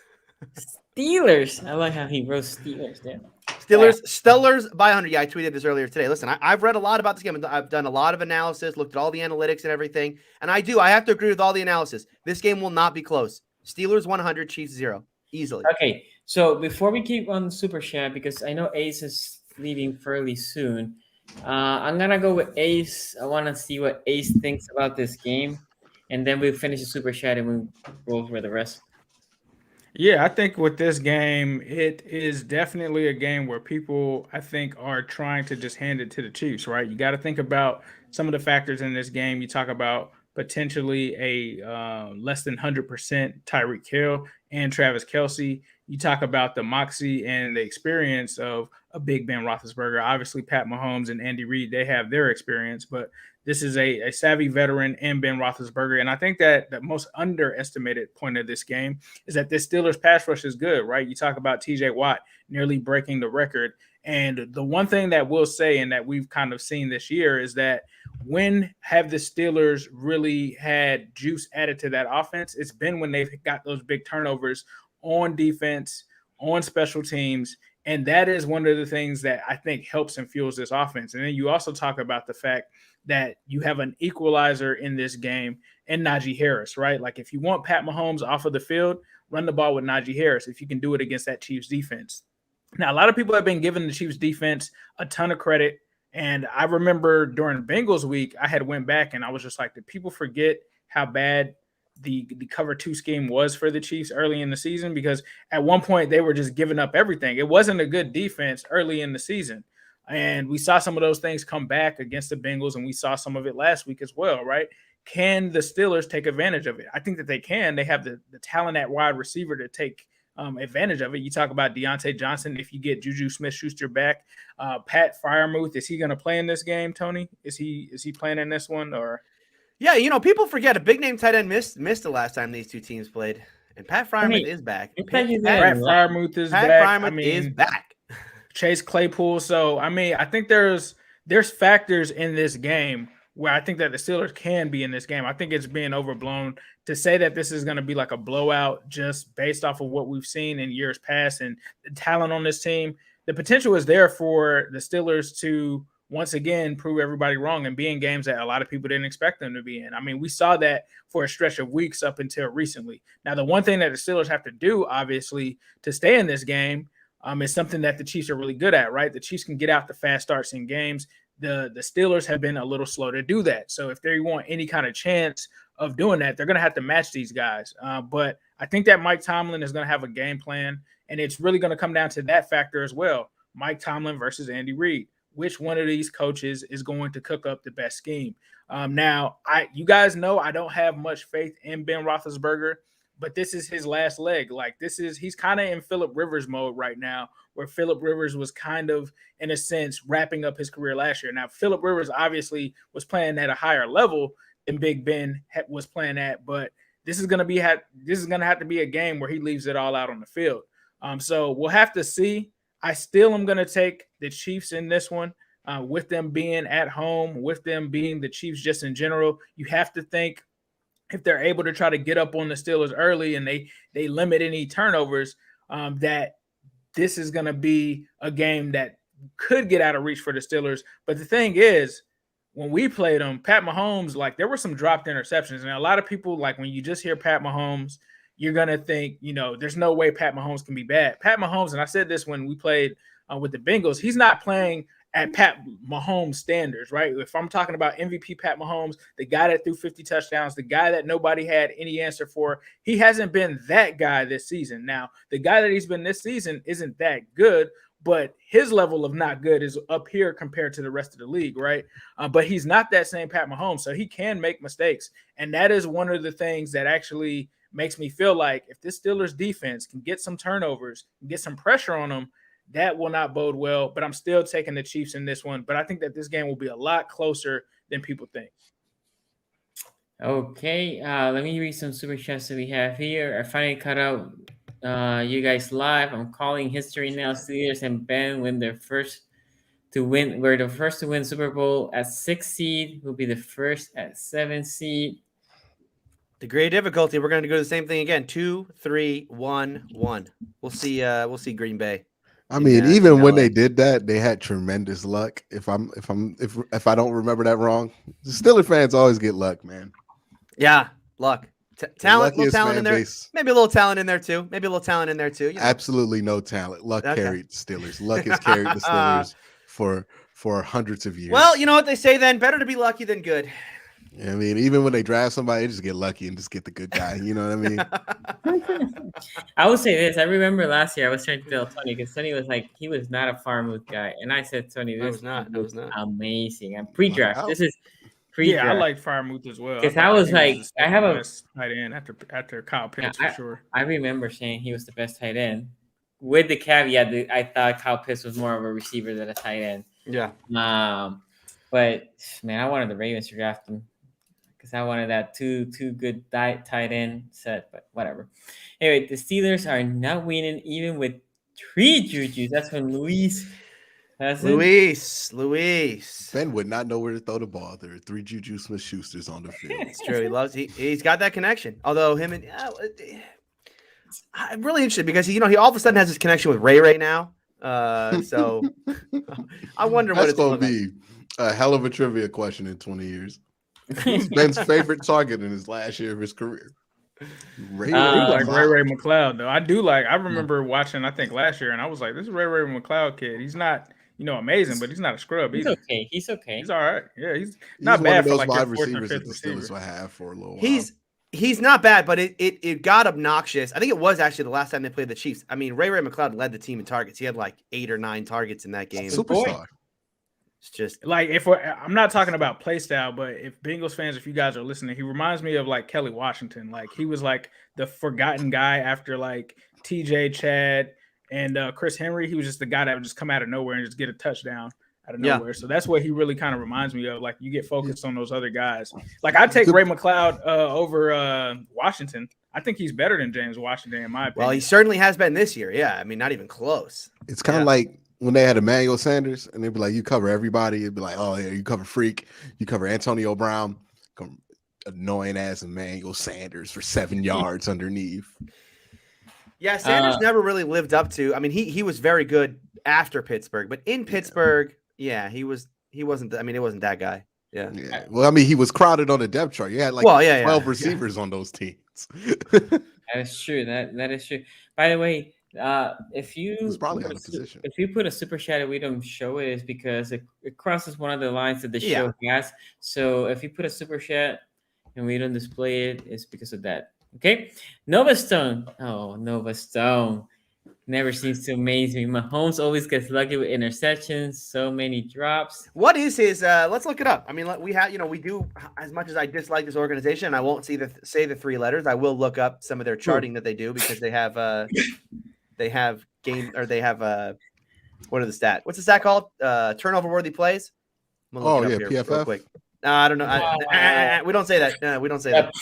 Steelers. I like how he wrote Steelers there. Stellars by 100. Yeah, I tweeted this earlier today. Listen, I've read a lot about this game. I've done a lot of analysis, looked at all the analytics and everything. And I have to agree with all the analysis. This game will not be close. Steelers 100, Chiefs 0. Easily. Okay, so before we keep on Super Chat, because I know Ace is leaving fairly soon, I'm gonna go with Ace. I want to see what Ace thinks about this game, and then we finish the Super Chat and we go over the rest. Yeah, I think with this game, it is definitely a game where people, I think, are trying to just hand it to the Chiefs, right? You got to think about some of the factors in this game. You talk about potentially a less than 100% Tyreek Hill and Travis Kelce. You talk about the moxie and the experience of a Big Ben Roethlisberger. Obviously, Pat Mahomes and Andy Reid, they have their experience, but this is a savvy veteran in Ben Roethlisberger. And I think that the most underestimated point of this game is that this Steelers pass rush is good, right? You talk about TJ Watt nearly breaking the record. And the one thing that we'll say, and that we've kind of seen this year, is that when have the Steelers really had juice added to that offense? It's been when they've got those big turnovers on defense, on special teams. And that is one of the things that I think helps and fuels this offense. And then you also talk about the fact that you have an equalizer in this game in Najee Harris, right? Like if you want Pat Mahomes off of the field, run the ball with Najee Harris if you can do it against that Chiefs defense. Now, a lot of people have been giving the Chiefs defense a ton of credit. And I remember during Bengals week, I had went back and I was just like, did people forget how bad the cover 2 scheme was for the Chiefs early in the season? Because at one point they were just giving up everything. It wasn't a good defense early in the season. And we saw some of those things come back against the Bengals, and we saw some of it last week as well, right? Can the Steelers take advantage of it? I think that they can. They have the talent at wide receiver to take advantage of it. You talk about Deontay Johnson. If you get Juju Smith-Schuster back, Pat Freiermuth, is he going to play in this game, Tony? Is he playing in this one? Or Yeah, people forget a big name tight end missed the last time these two teams played, and Pat Freiermuth is back. Pat Freiermuth is back. Is back. Chase Claypool. So, I think there's factors in this game where I think that the Steelers can be in this game. I think it's being overblown to say that this is going to be like a blowout just based off of what we've seen in years past and the talent on this team. The potential is there for the Steelers to once again prove everybody wrong and be in games that a lot of people didn't expect them to be in. We saw that for a stretch of weeks up until recently. Now, the one thing that the Steelers have to do, obviously, to stay in this game is something that the Chiefs are really good at, right? The Chiefs can get out the fast starts in games. The Steelers have been a little slow to do that. So if they want any kind of chance of doing that, they're going to have to match these guys. But I think that Mike Tomlin is going to have a game plan, and it's really going to come down to that factor as well. Mike Tomlin versus Andy Reid. Which one of these coaches is going to cook up the best scheme? Now, you guys know I don't have much faith in Ben Roethlisberger, but this is his last leg. He's kind of in Phillip Rivers mode right now, where Phillip Rivers was kind of, in a sense, wrapping up his career last year. Now, Phillip Rivers obviously was playing at a higher level than Big Ben was playing at, but this is going to have to be a game where he leaves it all out on the field. So we'll have to see. I still am going to take the Chiefs in this one, with them being at home, with them being the Chiefs just in general. You have to think if they're able to try to get up on the Steelers early and they limit any turnovers, that this is going to be a game that could get out of reach for the Steelers. But the thing is, when we played them, Pat Mahomes, there were some dropped interceptions. And a lot of people, when you just hear Pat Mahomes, you're going to think, there's no way Pat Mahomes can be bad. Pat Mahomes, and I said this when we played with the Bengals, he's not playing at Pat Mahomes standards, right? If I'm talking about MVP Pat Mahomes, the guy that threw 50 touchdowns, the guy that nobody had any answer for, he hasn't been that guy this season. Now, the guy that he's been this season isn't that good, but his level of not good is up here compared to the rest of the league, right? But he's not that same Pat Mahomes, so he can make mistakes. And that is one of the things that actually makes me feel like if this Steelers defense can get some turnovers, get some pressure on them, that will not bode well. But I'm still taking the Chiefs in this one. But I think that this game will be a lot closer than people think. Okay, let me read some super chats that we have here. I finally cut out you guys live. I'm calling history now. Steelers and Ben win their first to win. We're the first to win Super Bowl at 6 seed. We'll be the first at 7 seed. Degree of difficulty. We're going to go the same thing again. 2, 3, 1, 1. We'll see. We'll see Green Bay. I mean, in even when LA. they did that, they had tremendous luck. If I don't remember that wrong, the Steelers fans always get luck, man. Yeah, luck, talent, little luckiest talent fan in there. base. Maybe a little talent in there too. You know? Absolutely no talent. Luck Okay. carried the Steelers. Luck has carried the Steelers for hundreds of years. Well, you know what they say then: better to be lucky than good. I mean, even when they draft somebody, they just get lucky and just get the good guy. You know what I mean? I would say this. I remember last year I was trying to tell Tony because Tony was like, he was not a Farmouth guy. And I said, Tony, this I was not. amazing. And pre-draft. Wow. This is pre-draft. Yeah, I like Firemuth as well. Because thought I was he like, the I have a best tight end after Kyle Pitts for sure. I remember saying he was the best tight end. With the caveat that I thought Kyle Pitts was more of a receiver than a tight end. Yeah. But man, I wanted the Ravens to draft him because I wanted that two good tight end set. But whatever. Anyway, the Steelers are not winning even with 3 Jujus. That's when Luis has it. Luis. Ben would not know where to throw the ball. There are 3 Juju Smith-Schusters on the field. It's true. He's got that connection. Although him and I'm really interested because he all of a sudden has this connection with Ray right now. So I wonder what That's it's going to going be a hell of a trivia question in 20 years. Who's Ben's favorite target in his last year of his career? I do like Ray McLeod though. I remember watching, I think last year, and I was like, this is Ray McLeod kid. He's not, amazing, but he's not a scrub either. He's okay. He's all right. Yeah, he's not one bad of for those like wide your fourth or receivers fifth that the receiver. Steelers will have for a little while. He's not bad, but it got obnoxious. I think it was actually the last time they played the Chiefs. I mean, Ray McLeod led the team in targets. He had like 8 or 9 targets in that game. Superstar. It's just like I'm not talking about play style, but if Bengals fans, if you guys are listening, he reminds me of like Kelly Washington. Like he was like the forgotten guy after like TJ, Chad, and Chris Henry. He was just the guy that would just come out of nowhere and just get a touchdown out of nowhere. So that's what he really kind of reminds me of. Like you get focused on those other guys. Like I take Ray McLeod over Washington. I think he's better than James Washington in my opinion. Well, he certainly has been this year. Yeah, I mean, not even close. It's kind of like when they had Emmanuel Sanders, and they'd be like, you cover everybody. It'd be like, oh, yeah, you cover Freak. You cover Antonio Brown. Annoying ass Emmanuel Sanders for 7 yards underneath. Yeah, Sanders never really lived up to. I mean, he was very good after Pittsburgh, but in Pittsburgh, he wasn't. It wasn't that guy. Yeah. Well, I mean, he was crowded on the depth chart. You had like 12 receivers on those teams. That is true. That is true. By the way, if you put a super chat and we don't show it, is because it crosses one of the lines that the show has. So if you put a super chat and we don't display it, it's because of that. Okay, Nova Stone. Oh, Nova Stone never seems to amaze me. Mahomes always gets lucky with interceptions. So many drops. What is his? Let's look it up. I mean, we have, we do. As much as I dislike this organization, I won't say the 3 letters. I will look up some of their charting that they do because they have what are the stat? What's the stat called? Turnover worthy plays. Oh yeah, PFF. Real quick. I don't know. We don't say that. No, we don't say that.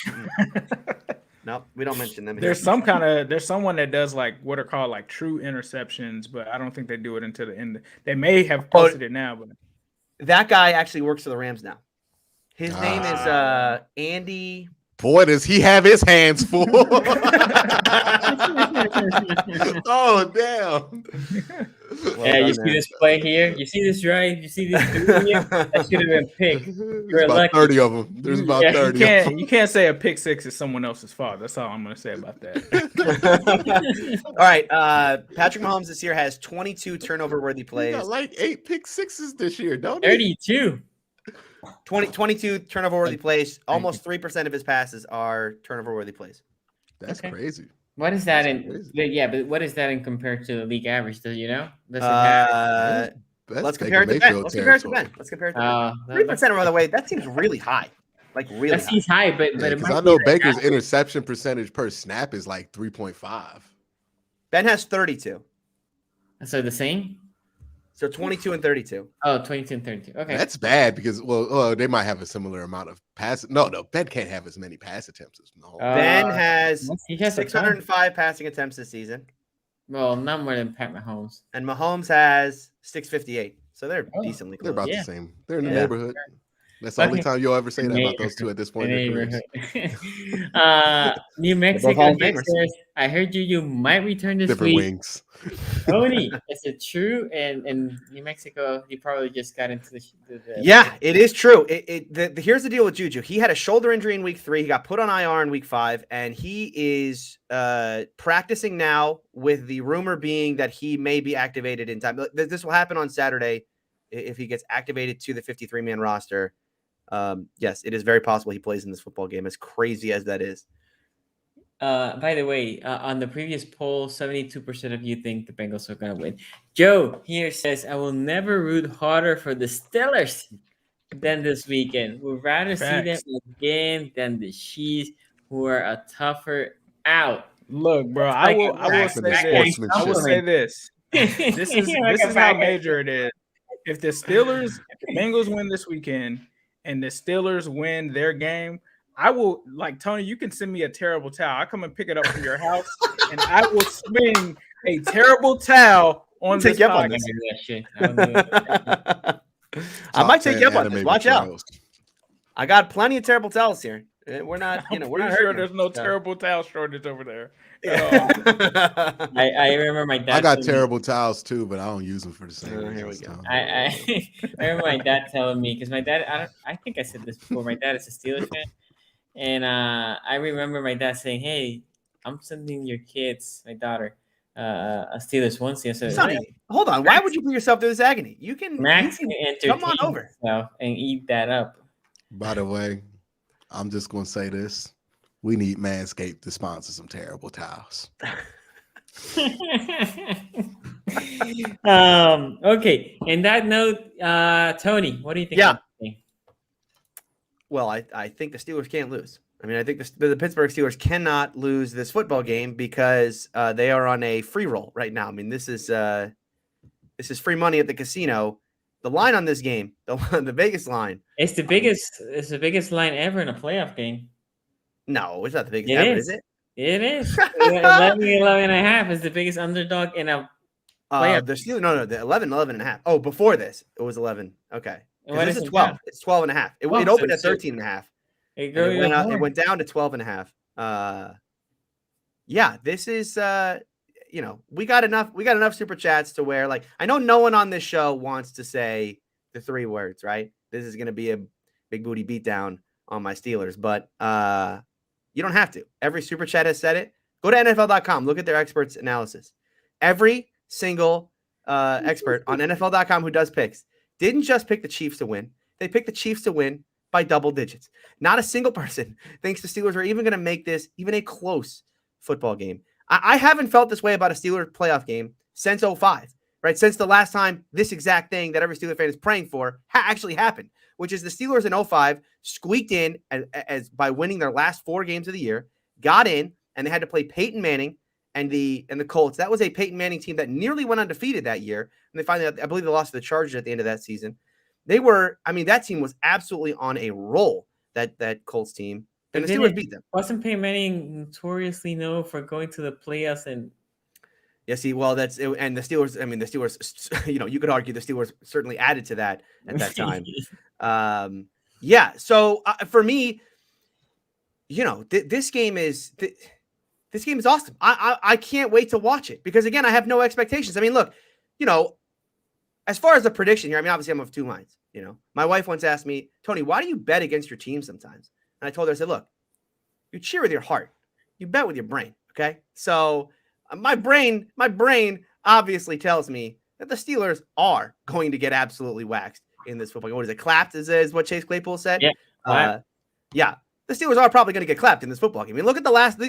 No, we don't mention them. There's someone that does like what are called like true interceptions, but I don't think they do it until the end. They may have posted it now, but that guy actually works for the Rams now. His name is Andy. Boy, does he have his hands full. Oh, damn. Well, you see this play here? You see this drive? You see this dude here? That should have been picked. There's about 30 of them. There's about 30 You can't say a pick six is someone else's fault. That's all I'm going to say about that. All right. Patrick Mahomes this year has 22 turnover-worthy plays. He got like 8 pick sixes this year, don't he? 32. 22 turnover-worthy plays. Almost 3% of his passes are turnover-worthy plays. That's crazy. What is that but what is that in compared to the league average? Do you know? Let's compare it to Ben. Let's compare it to Ben. 3% by the way, that seems really high. Like really that seems high, but I know Baker's interception percentage per snap is like 3.5. Ben has 32. So the same? So 22 and 32. Oh, 22 and 32. Okay. That's bad because they might have a similar amount of pass. No, Ben can't have as many pass attempts as Mahomes. Ben has he has a ton. 605 passing attempts this season, Well, not more than Pat Mahomes. and Mahomes has 658. So they're decently They're close. about the same. They're in the Yeah. neighborhood. That's the only time you'll ever say that about those two at this point in their careers. New Mexico Hall of Famers. says, I heard you might return this Different week. wings. Tony, is it true? And New Mexico, he probably just got into the Yeah, it is true. Here's the deal with Juju. He had a shoulder injury in week 3. He got put on IR in week 5, and he is practicing now with the rumor being that he may be activated in time. This will happen on Saturday if he gets activated to the 53-man roster. Yes, it is very possible he plays in this football game, as crazy as that is. By the way, on the previous poll, 72% of you think the Bengals are going to win. Joe here says, I will never root harder for the Steelers than this weekend. We'd rather see them again than the Chiefs, who are a tougher out. Look, bro, I will say this. This is how major it is. If the Bengals win this weekend and the Steelers win their game, I will, like, Tony, you can send me a terrible towel. I come and pick it up from your house, and I will swing a terrible towel on this podcast. I might take you up on this. Watch out. I got plenty of terrible towels here. We're not, we're not sure there's no terrible towel shortage over there. I remember my dad. I got terrible towels too, but I don't use them for the same reason. Here we go. I remember my dad telling me, because my dad, I think I said this before. My dad is a Steelers fan, and I remember my dad saying, "Hey, I'm sending your kids, my daughter, a Steelers onesie." I said, Sonny, hold on. Why would you put yourself through this agony? You can come on over and eat that up. By the way, I'm just gonna say this. We need Manscaped to sponsor some terrible towels. Okay. In that note, Tony, what do you think? Yeah. Well, I think the Steelers can't lose. I mean, I think the Pittsburgh Steelers cannot lose this football game because they are on a free roll right now. I mean, this is free money at the casino. The line on this game, the Vegas line, it's the biggest line ever in a playoff game. No, it's not the biggest ever, is it? It is. 11.5 is the biggest underdog in a playoff. The Steelers, the 11 and a half. Oh, before this, it was 11. Okay. This is 12. Now? It's 12 and a half. It opened at 13 and a half. It went down to 12 and a half. Yeah, this is we got enough super chats to where, like, I know no one on this show wants to say the 3 words, right? This is going to be a big booty beatdown on my Steelers, but you don't have to. Every super chat has said it. Go to NFL.com. Look at their experts' analysis. Every single expert on NFL.com who does picks didn't just pick the Chiefs to win. They picked the Chiefs to win by double digits. Not a single person thinks the Steelers are even going to make this even a close football game. I haven't felt this way about a Steelers playoff game since 2005, right? Since the last time this exact thing that every Steelers fan is praying for actually happened, which is the Steelers in 2005 squeaked in as by winning their last 4 games of the year, got in, and they had to play Peyton Manning and the Colts. That was a Peyton Manning team that nearly went undefeated that year, and they finally, I believe, they lost to the Chargers at the end of that season. That team was absolutely on a roll, that Colts team, and the Steelers beat them. Wasn't Peyton Manning notoriously known for going to the playoffs and? Yeah, see, well, and the Steelers. I mean, the Steelers. You could argue the Steelers certainly added to that at that time. Yeah. So for me, this game is awesome. I can't wait to watch it because, again, I have no expectations. I mean, look, as far as the prediction here, I mean, obviously I'm of 2 minds. My wife once asked me, Tony, why do you bet against your team sometimes? And I told her, I said, look, you cheer with your heart, you bet with your brain. Okay, so my brain obviously tells me that the Steelers are going to get absolutely waxed in this football game. What is it? Clapped is what Chase Claypool said. Yeah. Yeah. The Steelers are probably going to get clapped in this football game. I mean, look at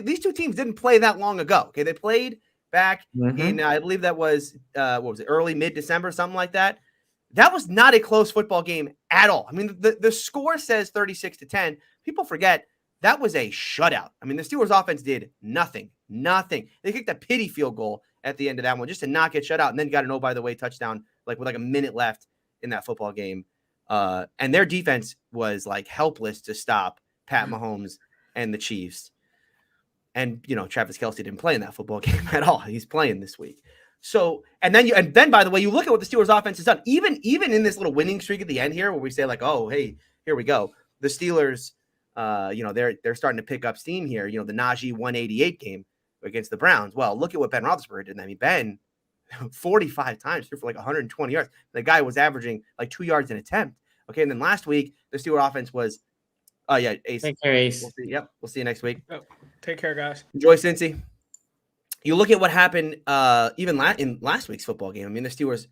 these 2 teams didn't play that long ago. Okay. They played back in, I believe that was, early mid-December, something like that. That was not a close football game at all. I mean, the score says 36-10. People forget that was a shutout. I mean, the Steelers offense did nothing. They kicked a pity field goal at the end of that one just to not get shut out, and then got an, oh, by the way, touchdown like with like a minute left in that football game. And their defense was like helpless to stop Pat Mahomes and the Chiefs. And, Travis Kelce didn't play in that football game at all. He's playing this week. So, and then by the way, you look at what the Steelers offense has done, even in this little winning streak at the end here, where we say like, oh, hey, here we go. The Steelers, they're starting to pick up steam here. The Najee 188 game against the Browns. Well, look at what Ben Roethlisberger did. I mean, Ben 45 times threw for like 120 yards. The guy was averaging like 2 yards an attempt. Okay. And then last week, the Steelers offense was, Ace. Take care, Ace. We'll see you next week. Oh, take care, guys. Enjoy, Cincy. You look at what happened even in last week's football game. I mean, the Steelers,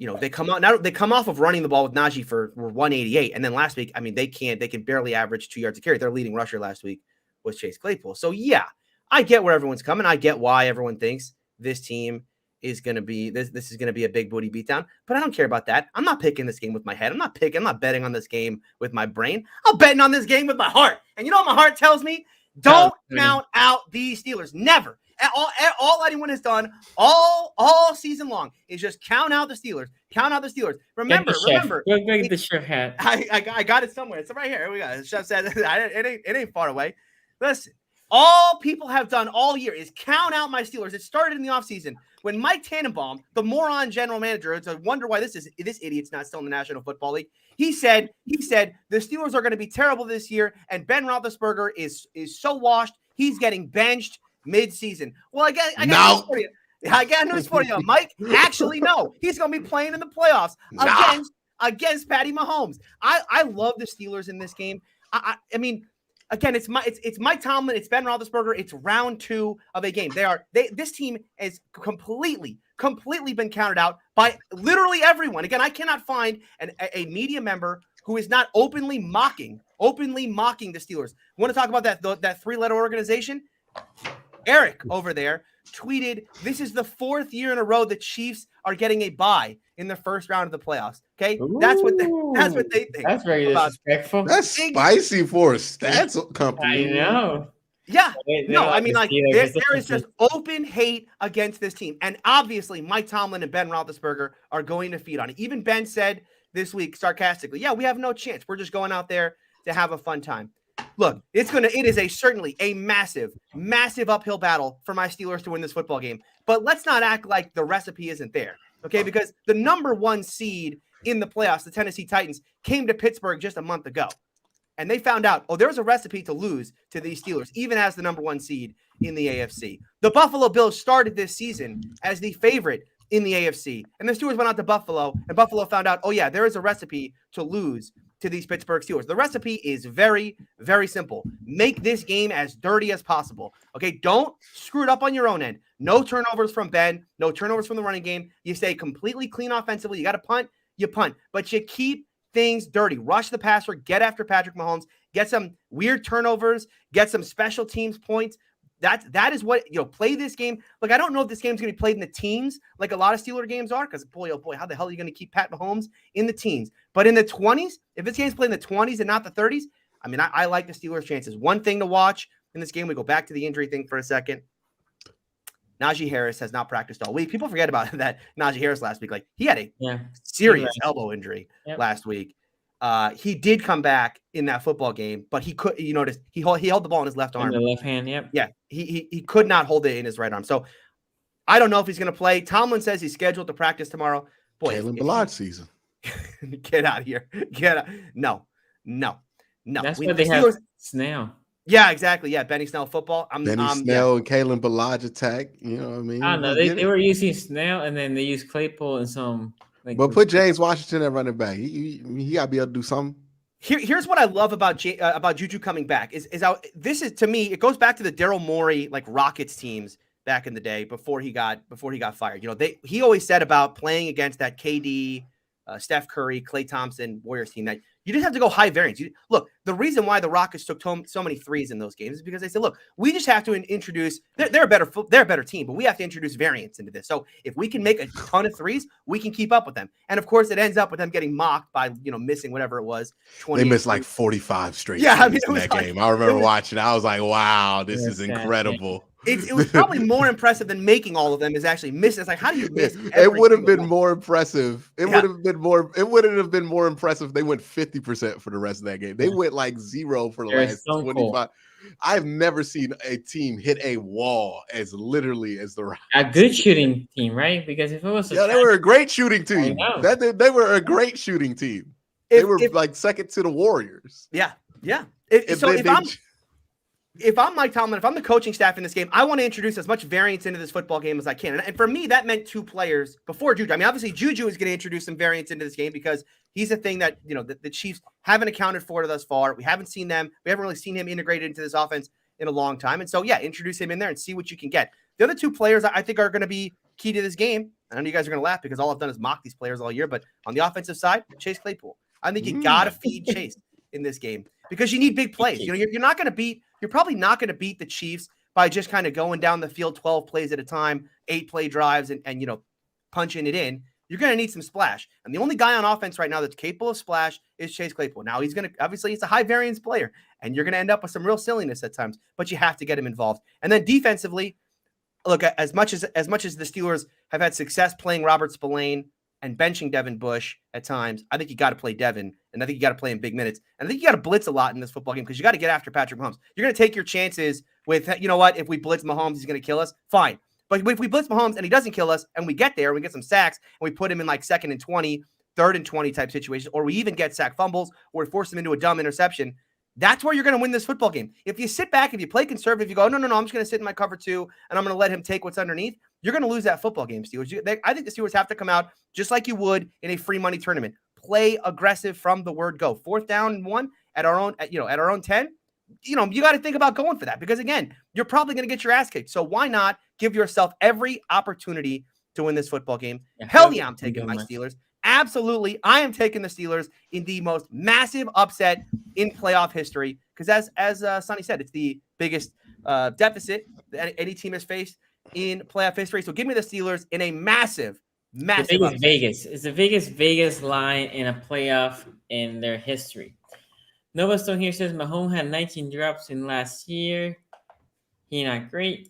they come off of running the ball with Najee for 188. And then last week, I mean, they can barely average 2 yards a carry. Their leading rusher last week was Chase Claypool. So yeah, I get where everyone's coming. I get why everyone thinks this team is going to be this is going to be a big booty beatdown, but I don't care about that. I'm not picking this game with my head. I'm not betting on this game with my brain. I'm betting on this game with my heart. And you know what my heart tells me? Don't count out these Steelers. Never. All anyone has done all season long is just count out the Steelers. Count out the Steelers. Remember. Go get the chef hat. I got it somewhere. It's right here. Here we go. The chef said it ain't far away. Listen. All people have done all year is count out my Steelers. It started in the offseason when Mike Tannenbaum, the moron general manager, it's a wonder why this idiot's not still in the National Football League. He said the Steelers are going to be terrible this year, and Ben Roethlisberger is so washed, he's getting benched mid-season. Well, I got news for you. I got news for you, Mike. Actually, no, he's going to be playing in the playoffs against Patty Mahomes. I love the Steelers in this game. I mean. Again, it's Mike Tomlin, it's Ben Roethlisberger, it's round 2 of a game. This team has completely been counted out by literally everyone. Again, I cannot find a media member who is not openly mocking the Steelers. Want to talk about that 3-letter organization? Eric over there tweeted, "This is the 4th year in a row the Chiefs are getting a bye in the first round of the playoffs." Okay, that's what they think. That's very disrespectful. That's spicy for a stats company. I know. Yeah, I mean, like there is just open hate against this team, and obviously Mike Tomlin and Ben Roethlisberger are going to feed on it. Even Ben said this week sarcastically, "Yeah, we have no chance. We're just going out there to have a fun time." Look, it is certainly a massive uphill battle for my Steelers to win this football game. But let's not act like the recipe isn't there, okay? Because the number 1 seed in the playoffs, the Tennessee Titans, came to Pittsburgh just a month ago. And they found out, there's a recipe to lose to these Steelers, even as the number 1 seed in the AFC. The Buffalo Bills started this season as the favorite in the AFC. And the Steelers went out to Buffalo, and Buffalo found out, there is a recipe to lose to these Pittsburgh Steelers. The recipe is very, very simple. Make this game as dirty as possible. Okay, don't screw it up on your own end. No turnovers from Ben, no turnovers from the running game. You stay completely clean offensively. You got to punt, you punt, but you keep things dirty. Rush the passer, get after Patrick Mahomes, get some weird turnovers, get some special teams points. That is what, play this game. Look, I don't know if this game's going to be played in the teens like a lot of Steeler games are, because boy, oh boy, how the hell are you going to keep Pat Mahomes in the teens? But in the 20s, if this game's played in the 20s and not the 30s, I mean, I like the Steelers' chances. One thing to watch in this game, we go back to the injury thing for a second. Najee Harris has not practiced all week. People forget about that Najee Harris last week. Like, he had a serious elbow injury last week. He did come back in that football game, but he could. You noticed he held the ball in his left arm, in the left hand. Yep. Yeah, he could not hold it in his right arm. So I don't know if he's going to play. Tomlin says he's scheduled to practice tomorrow. Boy, Kalen Ballard season. Get out of here. Get out. No. That's why they have Snell. Yeah, exactly. Yeah, Benny Snell football. Benny Snell and Kalen Ballard attack. You know what I mean? I don't know. They were using Snell, and then they used Claypool and some. But put James Washington at running back. He got to be able to do something. Here's what I love about Juju coming back is this is, to me, it goes back to the Daryl Morey like Rockets teams back in the day before he got fired. He always said about playing against that KD, Steph Curry, Klay Thompson Warriors team that you just have to go high variance. Look, the reason why the Rockets took so many threes in those games is because they said, look, we just have to introduce. They're a better team, but we have to introduce variance into this. So if we can make a ton of threes, we can keep up with them. And of course, it ends up with them getting mocked by missing whatever it was. They missed like 45 straight. Yeah, I mean, in that game. I remember watching. I was like, wow, this is incredible. It was probably more impressive than making all of them is actually missing. It's like, how do you miss? It would have been one? more impressive. It would have been more. It wouldn't have been more impressive if they went 50% for the rest of that game. They went like 0 for the last 25. I've never seen a team hit a wall as literally as the Rams. A good shooting team, right? Because if it was they were a great shooting team. They were a great shooting team. They were like second to the Warriors. Yeah. If I'm Mike Tomlin, if I'm the coaching staff in this game, I want to introduce as much variance into this football game as I can. And for me, that meant 2 players before Juju. I mean, obviously, Juju is going to introduce some variance into this game because he's a thing that, the Chiefs haven't accounted for thus far. We haven't really seen him integrated into this offense in a long time. And so, yeah, introduce him in there and see what you can get. The other 2 players I think are going to be key to this game. I know you guys are going to laugh because all I've done is mock these players all year. But on the offensive side, Chase Claypool. I think you got to feed Chase in this game because you need big plays. You're probably not going to beat the Chiefs by just kind of going down the field 12 plays at a time, 8-play drives and punching it in. You're going to need some splash. And the only guy on offense right now that's capable of splash is Chase Claypool. Now he's a high variance player and you're going to end up with some real silliness at times, but you have to get him involved. And then defensively, look, as much as the Steelers have had success playing Robert Spillane and benching Devin Bush at times, I think you got to play Devin, and I think you got to play in big minutes. And I think you got to blitz a lot in this football game because you got to get after Patrick Mahomes. You're going to take your chances with, if we blitz Mahomes, he's going to kill us. Fine. But if we blitz Mahomes and he doesn't kill us and we get there, we get some sacks and we put him in like 2nd and 20, 3rd and 20 type situations, or we even get sack fumbles or we force him into a dumb interception, that's where you're going to win this football game. If you sit back, if you play conservative, you go, no, I'm just going to sit in my cover 2 and I'm going to let him take what's underneath, you're going to lose that football game, Steelers. I think the Steelers have to come out just like you would in a free money tournament. Play aggressive from the word go. 4th down and 1 at our own 10. You got to think about going for that because, again, you're probably going to get your ass kicked. So why not give yourself every opportunity to win this football game? Hell yeah, I'm taking my Steelers. Absolutely, I am taking the Steelers in the most massive upset in playoff history because, as Sonny said, it's the biggest deficit that any team has faced in playoff history. So give me the Steelers in a massive upset. Vegas. It's the biggest Vegas line in a playoff in their history. Nova Stone here says Mahomes had 19 drops in last year. He not great.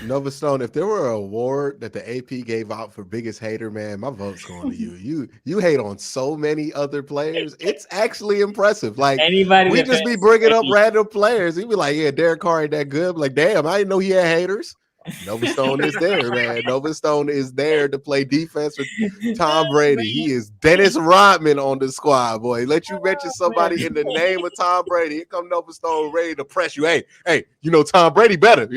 Nova Stone, if there were an award that the AP gave out for biggest hater, man, my vote's going to you. You hate on so many other players. It's actually impressive. Like we just be bringing up random players. He'd be like, yeah, Derek Carr ain't that good. Like, damn, I didn't know he had haters. Nova Stone is there, man. Nova Stone is there to play defense with Tom Brady. He is Dennis Rodman on the squad, boy. Let you mention somebody in the name of Tom Brady. Here come Nova Stone ready to press you. Hey, Tom Brady better.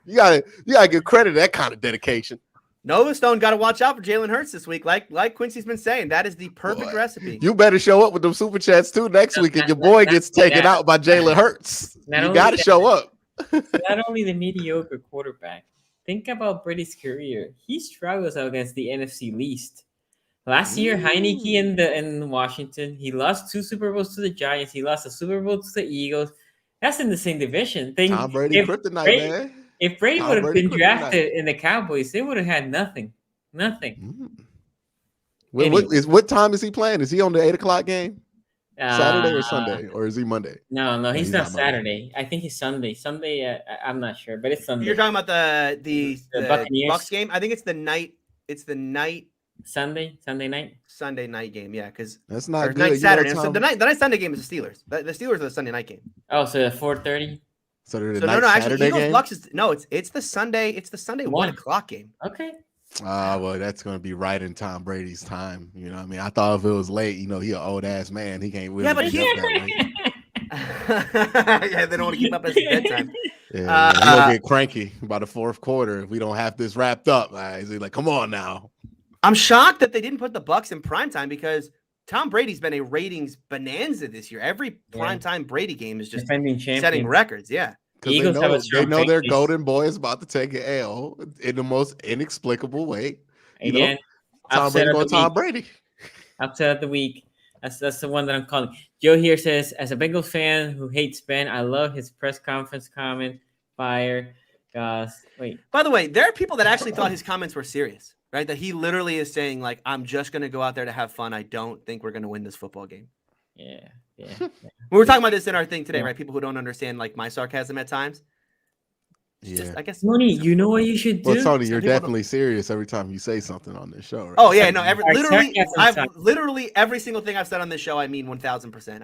You gotta give credit to that kind of dedication. Nova Stone got to watch out for Jalen Hurts this week. Like Quincy's been saying, that is the perfect recipe. You better show up with them super chats too next week, and your boy gets taken out by Jalen Hurts. You got to show up. Not only the mediocre quarterback. Think about Brady's career. He struggles against the NFC least. Last year, Heineke in Washington, he lost 2 Super Bowls to the Giants. He lost a Super Bowl to the Eagles. That's in the same division. Tom Brady kryptonite, man. If Brady would have been drafted in the Cowboys, they would have had nothing. What time is he playing? Is he on the 8:00 game? Saturday or Sunday, or is he Monday? No, he's not Saturday. I think he's Sunday. I'm not sure, but it's Sunday. You're talking about the Bucs game? I think it's the night. It's the night. Sunday night game. Yeah, because that's not good. Night Saturday. So the night Sunday game is the Steelers. The Steelers are the Sunday night game. Oh, so the 4:30. So no. Actually, Eagles Bucs is it's the Sunday. It's the Sunday 1:00 game. Okay. Well, that's going to be right in Tom Brady's time. You know what I mean? I thought if it was late, he an old ass man. He can't really but yeah, they don't want to keep up as bedtime. Yeah, he'll get cranky by the 4th quarter if we don't have this wrapped up. He's like, come on now. I'm shocked that they didn't put the Bucs in primetime because Tom Brady's been a ratings bonanza this year. Every primetime Brady game is just setting records. Yeah. Because they know their golden boy is about to take an L in the most inexplicable way. Again, Tom Brady. Upset of the week. That's the one that I'm calling. Joe here says, as a Bengals fan who hates Ben, I love his press conference comment. Fire. Wait. By the way, there are people that actually thought his comments were serious, right? That he literally is saying, like, I'm just going to go out there to have fun. I don't think we're going to win this football game. Yeah. We were talking about this in our thing today, right? People who don't understand like my sarcasm at times. Just, I guess. Tony, you know what you should Well, do? Tony, Some you're people definitely serious every time you say something on this show, right? Oh yeah, no. Our sarcasm Literally every single thing I've said on this show, I mean 1000%.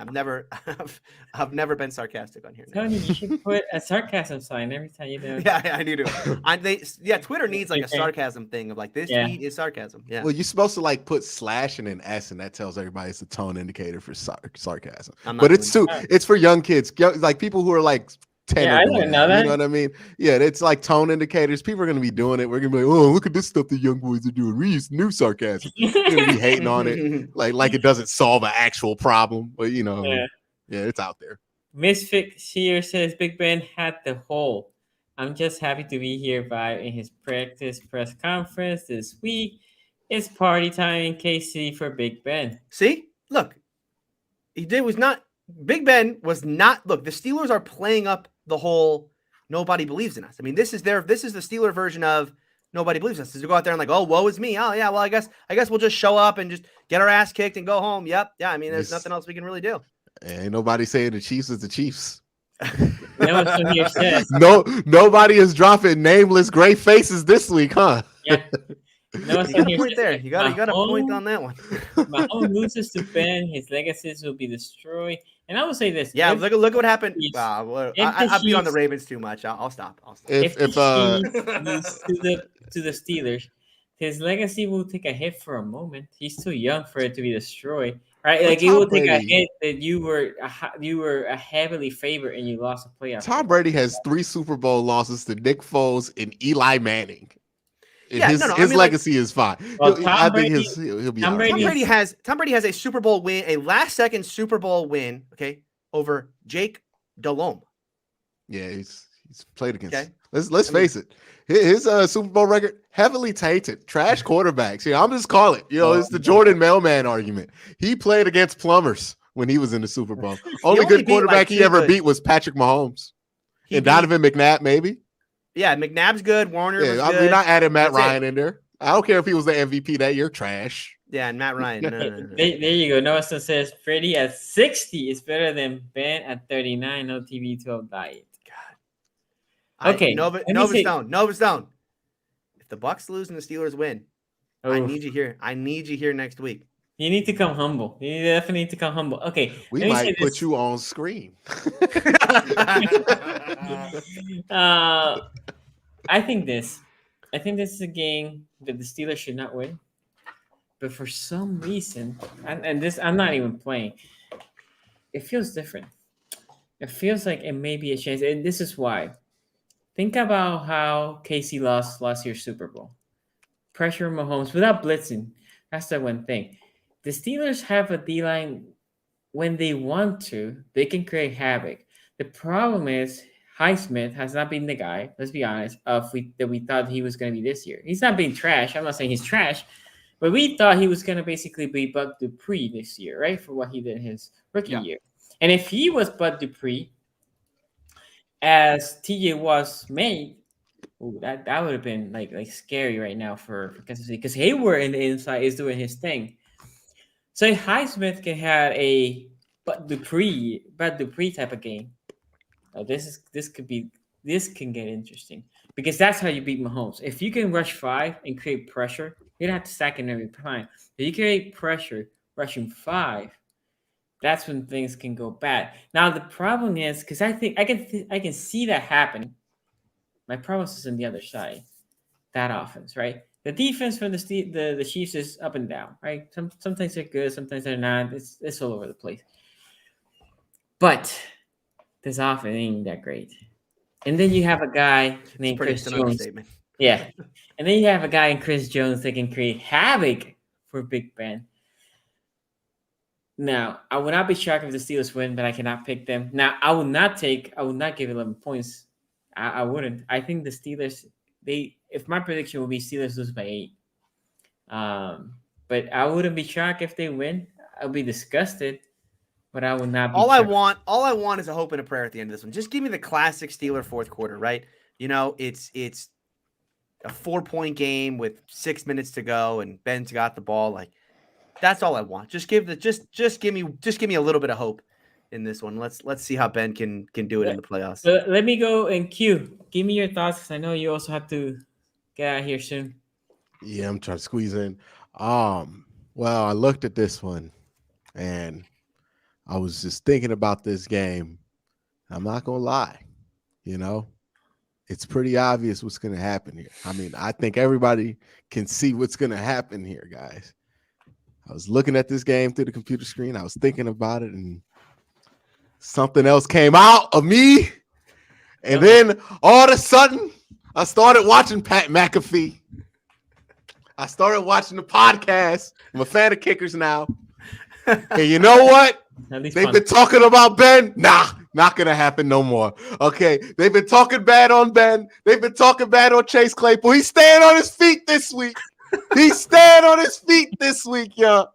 I've never been sarcastic on here. Tony, you should put a sarcasm sign every time you do. Yeah, I need to. Twitter needs like a sarcasm thing of like this tweet is sarcasm. Yeah. Well, you're supposed to like put slash and an S, and that tells everybody it's a tone indicator for sarcasm. I'm not But it's doing it's for young kids, like people who are like 10. Yeah, I didn't know that. You know what I mean? Yeah, it's like tone indicators. People are going to be doing it. We're going to be like, oh, look at this stuff the young boys are doing. We use new sarcasm. You're going to be hating on it, like it doesn't solve an actual problem. But yeah, it's out there. Misfit here says Big Ben had the hole. I'm just happy to be here in his practice press conference this week. It's party time in KC for Big Ben. See, look, Big Ben was not. Look, the Steelers are playing up the whole nobody believes in us. I mean, this is the Steeler version of nobody believes in us. Is to go out there and like, oh, woe is me. Oh yeah, well, I guess we'll just show up and just get our ass kicked and go home. Yep. Yeah. I mean, there's nothing else we can really do. Ain't nobody saying the Chiefs is the Chiefs. Nobody is dropping nameless gray faces this week, huh? Yeah. You got a point there. You got a point on that one. Mahomes loses to Ben, his legacies will be destroyed. And I will say this. Yeah, look at what happened. Wow, I beat on the Ravens too much. I'll stop. If the Chiefs lose to the Steelers, his legacy will take a hit for a moment. He's too young for it to be destroyed. Right? Like it will take a hit that you were a heavily favored and you lost a playoff. Tom Brady has 3 Super Bowl losses to Nick Foles and Eli Manning. His legacy is fine. Well, I think he'll be. Tom Brady has a Super Bowl win, a last-second Super Bowl win. Okay, over Jake Delhomme. Yeah, he's played against. Okay. Let's face it. His Super Bowl record heavily tainted. Trash quarterbacks. Yeah, I'm just calling it. It's the Jordan Mailman argument. He played against plumbers when he was in the Super Bowl. Only good quarterback he ever beat was Patrick Mahomes and Donovan McNabb, maybe. Yeah, McNabb's good. Warner was good. We're not adding Matt Ryan in there. I don't care if he was the MVP that year. Trash. Yeah, and Matt Ryan. No. There you go. Noah says Freddie at 60 is better than Ben at 39. No TV12 diet. God. Okay. Nova Stone. If the Bucs lose and the Steelers win, I need you here. I need you here next week. You need to come humble. You definitely need to come humble. Okay. We might put you on screen. I think this is a game that the Steelers should not win. But for some reason, and this I'm not even playing, it feels different. It feels like it may be a chance. And this is why. Think about how KC lost last year's Super Bowl. Pressure Mahomes without blitzing. That's the one thing. The Steelers have a D-line when they want to. They can create havoc. The problem is Highsmith has not been the guy, let's be honest, that we thought he was going to be this year. He's not being trash. I'm not saying he's trash, but we thought he was going to basically be Bud Dupree this year, right, for what he did his rookie year. And if he was Bud Dupree, as TJ was made, that would have been like scary right now for Kansas City because Hayward in the inside is doing his thing. So Highsmith can have a Bud Dupree type of game. This can get interesting because that's how you beat Mahomes. If you can rush 5 and create pressure, you don't have to sack him every time. If you create pressure, rushing 5, that's when things can go bad. Now the problem is because I think I can see that happening. My problem is on the other side, that offense, right? The defense for the Chiefs is up and down, right? Sometimes they're good, sometimes they're not. It's all over the place. But this offense ain't that great. And then you have a guy named Chris Jones. Yeah. And then you have a guy in Chris Jones that can create havoc for Big Ben. Now, I would not be shocked if the Steelers win, but I cannot pick them. Now, I would not give 11 points. I wouldn't. I think the Steelers, if my prediction would be Steelers lose by 8. But I wouldn't be shocked if they win. I'll be disgusted, but I would not be all I want is a hope and a prayer at the end of this one. Just give me the classic Steeler fourth quarter, right? It's a 4-point game with 6 minutes to go and Ben's got the ball. Like that's all I want. Just give me a little bit of hope in this one. Let's see how Ben can do it in the playoffs. Let me go and Q. Give me your thoughts, because I know you also have to get out of here soon. Yeah, I'm trying to squeeze in. Well, I looked at this one and I was just thinking about this game. I'm not gonna lie, it's pretty obvious what's gonna happen here. I mean, I think everybody can see what's gonna happen here, guys. I was looking at this game through the computer screen. I was thinking about it, and something else came out of me. And then all of a sudden, I started watching Pat McAfee. I started watching the podcast. I'm a fan of kickers now. And you know what? They've been talking about Ben. Nah, not going to happen no more. Okay. They've been talking bad on Ben. They've been talking bad on Chase Claypool. He's staying on his feet this week. He's staying on his feet this week, y'all.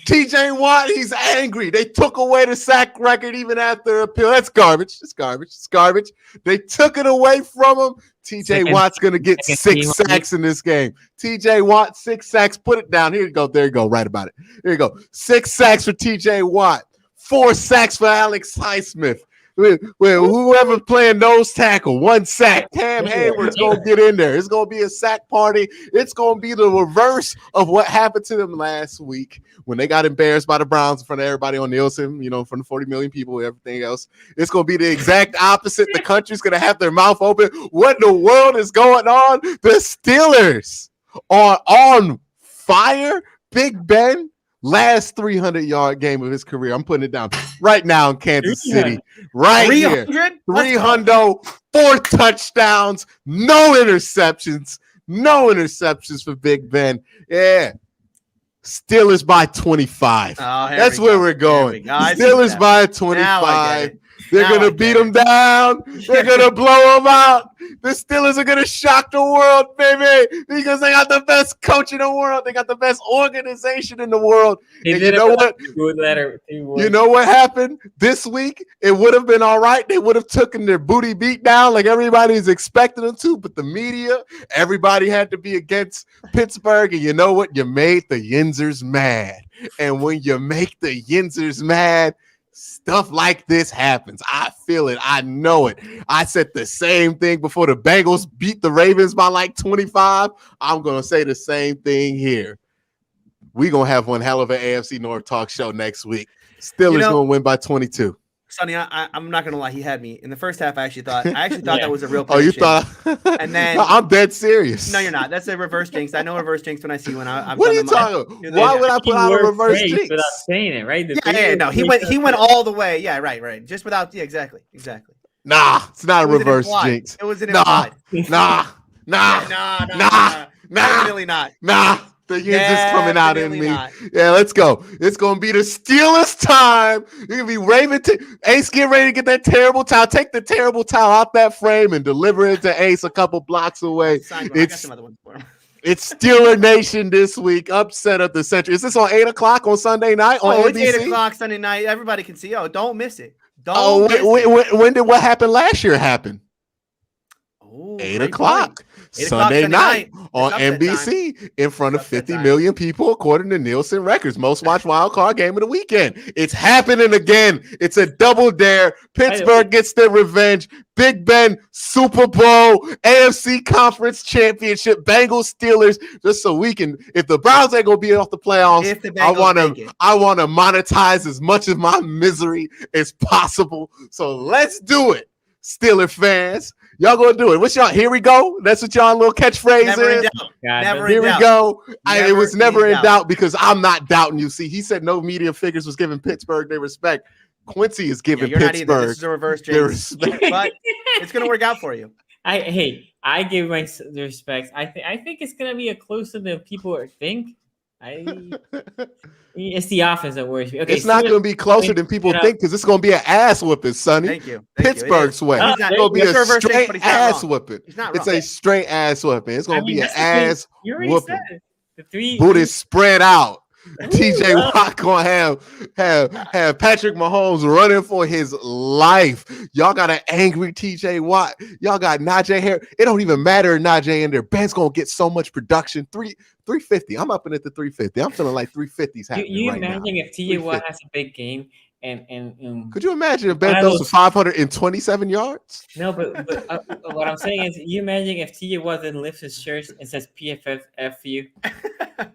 TJ Watt, he's angry. They took away the sack record even after appeal. That's garbage. It's garbage. It's garbage. They took it away from him. TJ Watt's going to get 6 sacks in this game. TJ Watt, 6 sacks. Put it down. Here you go. There you go. Right about it. Here you go. 6 sacks for TJ Watt. 4 sacks for Alex Highsmith. Whoever playing nose tackle, 1 sack. Cam Hayward's going to get in there. It's going to be a sack party. It's going to be the reverse of what happened to them last week when they got embarrassed by the Browns in front of everybody on Nielsen, in front of 40 million people and everything else. It's going to be the exact opposite. The country's going to have their mouth open. What in the world is going on? The Steelers are on fire. Big Ben. Last 300-yard game of his career. I'm putting it down right now in Kansas City. Right here. 300, 4 touchdowns, no interceptions. No interceptions for Big Ben. Yeah. Steelers by 25. That's where we're going. Steelers by 25. They're going to beat them down. They're going to blow them out. The Steelers are going to shock the world, baby, because they got the best coach in the world. They got the best organization in the world. And you know what? You know what happened this week? It would have been all right. They would have taken their booty beat down like everybody's expecting them to, but the media, everybody had to be against Pittsburgh. And you know what? You made the Yinzers mad. And when you make the Yinzers mad, stuff like this happens. I feel it. I know it. I said the same thing before the Bengals beat the Ravens by like 25. I'm going to say the same thing here. We're going to have one hell of an AFC North talk show next week. Steelers going to win by 22. Sonny, I'm not gonna lie. He had me in the first half. I actually thought that was a real. Oh, you thought? And then I'm dead serious. No, you're not. That's a reverse jinx. I know reverse jinx when I see one. What are you talking? Why would I put out a reverse jinx without saying it? Right? No. He went all the way. Yeah, right. Just without. Yeah, exactly. Nah, it's not a reverse jinx. It was an implied. Nah. Definitely not. Nah. The Yins is coming out in me. Not. Yeah, let's go. It's going to be the Steelers time. You're going to be raving. Ace, get ready to get that terrible towel. Take the terrible towel out that frame and deliver it to Ace a couple blocks away. It's Steeler Nation this week. Upset of the century. Is this on 8 o'clock on Sunday night on NBC? It's 8 o'clock Sunday night. Everybody can see. Oh, don't miss it. When did what happened last year happen? 8 o'clock. Sunday night on NBC in front of 50 million people, according to Nielsen Records. Most watched wild card game of the weekend. It's happening again. It's a double dare. Pittsburgh gets their revenge. Big Ben, Super Bowl, AFC Conference Championship, Bengals, Steelers. Just so we can, if the Browns ain't gonna be off the playoffs, I want to monetize as much of my misery as possible. So let's do it, Steeler fans. Y'all gonna do it. What's y'all? Here we go. That's what y'all little catchphrase is. Here we go. It was never in doubt because I'm not doubting you. See, he said no media figures was giving Pittsburgh their respect. Quincy is giving Pittsburgh this is a reverse their respect, but it's gonna work out for you. I give my respect. I think it's gonna be a closer than people think. It's the offense that worries me. Okay, it's not going to be closer than people think because it's going to be an ass whooping, Sonny. Thank you. Pittsburgh's way. It's going to be a straight ass whooping. It's a straight ass whooping. It's going to be an ass whooping. Booty spread out. TJ Watt gonna have Patrick Mahomes running for his life. Y'all got an angry TJ Watt. Y'all got Najee Harris. It don't even matter if Najee in there. Ben's gonna get so much production. 350. I'm upping it to 350. I'm feeling like 350's happening. You right imagine now. If TJ Watt has a big game and Could you imagine if Ben one of throws for those- 527 yards? no, but what I'm saying is, you imagine if TJ wasn't lift his shirt and says PFFFU.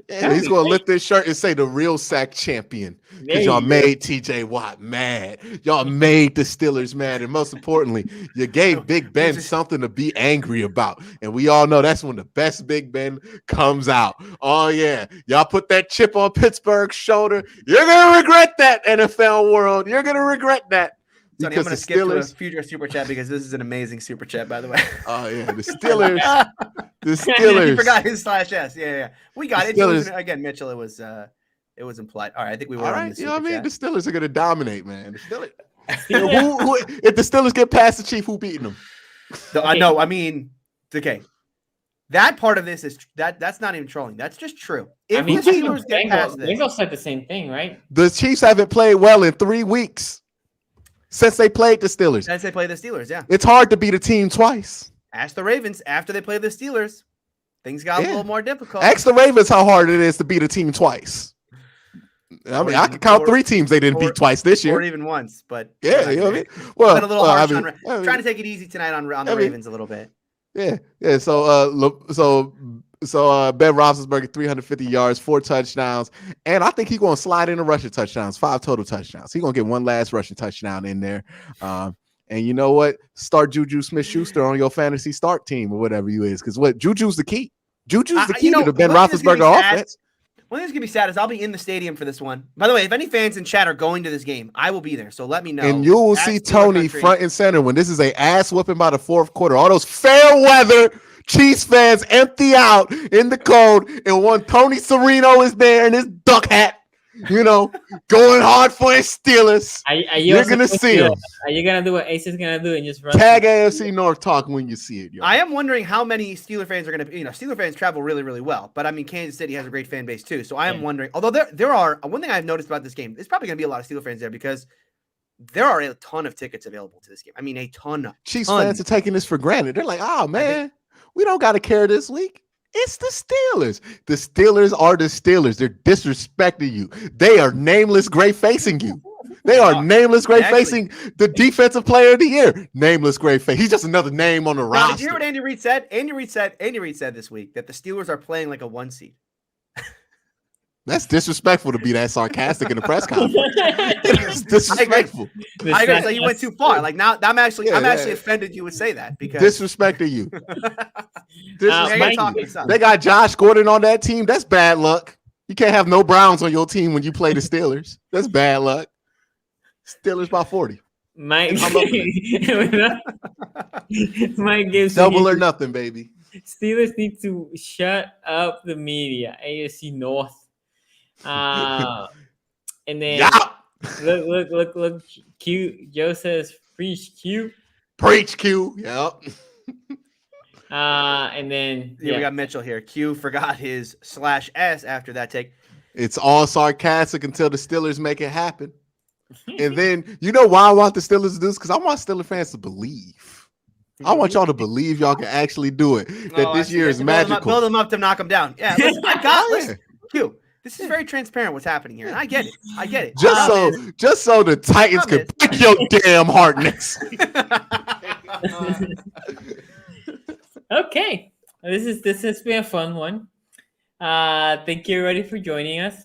Yeah, he's gonna lift his shirt and say the real sack champion. There Because you y'all go. made TJ Watt mad. Y'all made the Steelers mad. And most importantly, you gave Big Ben something to be angry about. And we all know that's when the best Big Ben comes out. Oh, yeah. Y'all put that chip on Pittsburgh's shoulder. You're gonna regret that, NFL world. You're gonna regret that. Sonny, I'm going to skip to a future super chat because this is an amazing super chat, by the way. Oh, yeah. The Steelers. The Steelers. He forgot his /S. Yeah. We got it. Steelers. Again, Mitchell, it was implied. All right, I think we were All on right. this. You know what I mean? Chat. The Steelers are going to dominate, man. The Steelers. who, if the Steelers get past the Chief, who beating them? No, I mean, okay. That part of this is that's not even trolling. That's just true. If the Steelers get past this, Bengals said the same thing, right? The Chiefs haven't played well in 3 weeks since they played the Steelers. Since they play the Steelers, yeah. It's hard to beat a team twice. Ask the Ravens after they play the Steelers. Things got a little more difficult. Ask the Ravens how hard it is to beat a team twice. I mean, I could count 3 teams they didn't beat twice this year. Or even once, but yeah, you know what I mean? Well, a little harsh I mean, trying to take it easy tonight on the Ravens a little bit. Yeah. So Ben Roethlisberger 350 yards, 4 touchdowns, and I think he's going to slide into rushing touchdowns, 5 total touchdowns. He's going to get one last rushing touchdown in there. And you know what? Start Juju Smith-Schuster on your fantasy start team or whatever you is, because Juju's the key. Juju's the key to the Ben Roethlisberger offense. One thing's gonna be sad is I'll be in the stadium for this one. By the way, if any fans in chat are going to this game, I will be there. So let me know. And you will see Tony front and center when this is a ass whooping by the 4th quarter. All those fair weather Chiefs fans empty out in the cold, and one Tony Serino is there in his duck hat, going hard for his Steelers. You're gonna see him. Are you gonna do what Ace is gonna do and just run? Tag AFC North talk when you see it. Yo. I am wondering how many Steeler fans are gonna be. Steeler fans travel really, really well, but I mean Kansas City has a great fan base too. So I am wondering. Although there are one thing I've noticed about this game, there's probably gonna be a lot of Steeler fans there because there are a ton of tickets available to this game. I mean, a ton. Chiefs fans are taking this for granted. They're like, oh man, we don't got to care this week. It's the Steelers. The Steelers are the Steelers. They're disrespecting you. They are nameless gray facing you. They are nameless gray facing the defensive player of the year. Nameless gray face. He's just another name on the roster. Did you hear what Andy Reid said? Andy Reid said this week that the Steelers are playing like a 1 seed. That's disrespectful to be that sarcastic in the press conference. It's disrespectful. I agree. So you went too far. Like now, I'm actually offended you would say that because disrespecting you. They got Josh Gordon on that team. That's bad luck. You can't have no Browns on your team when you play the Steelers. That's bad luck. Steelers by 40. Mike gives double or nothing, baby. Steelers need to shut up the media. AFC North. And then look. Q. Joe says preach Q. Preach Q. Yep. And then we got Mitchell here. Q forgot his /S after that take. It's all sarcastic until the Steelers make it happen. And then you know why I want the Steelers to do this? Because I want Steelers fans to believe. I want y'all to believe y'all can actually do it. That this year is magical. Build them up to knock them down. Yeah, listen, I got Q. This is very transparent what's happening here. And I get it. Just so the Titans can break your damn heart next week. Okay. This has been a fun one. Thank you everybody for joining us.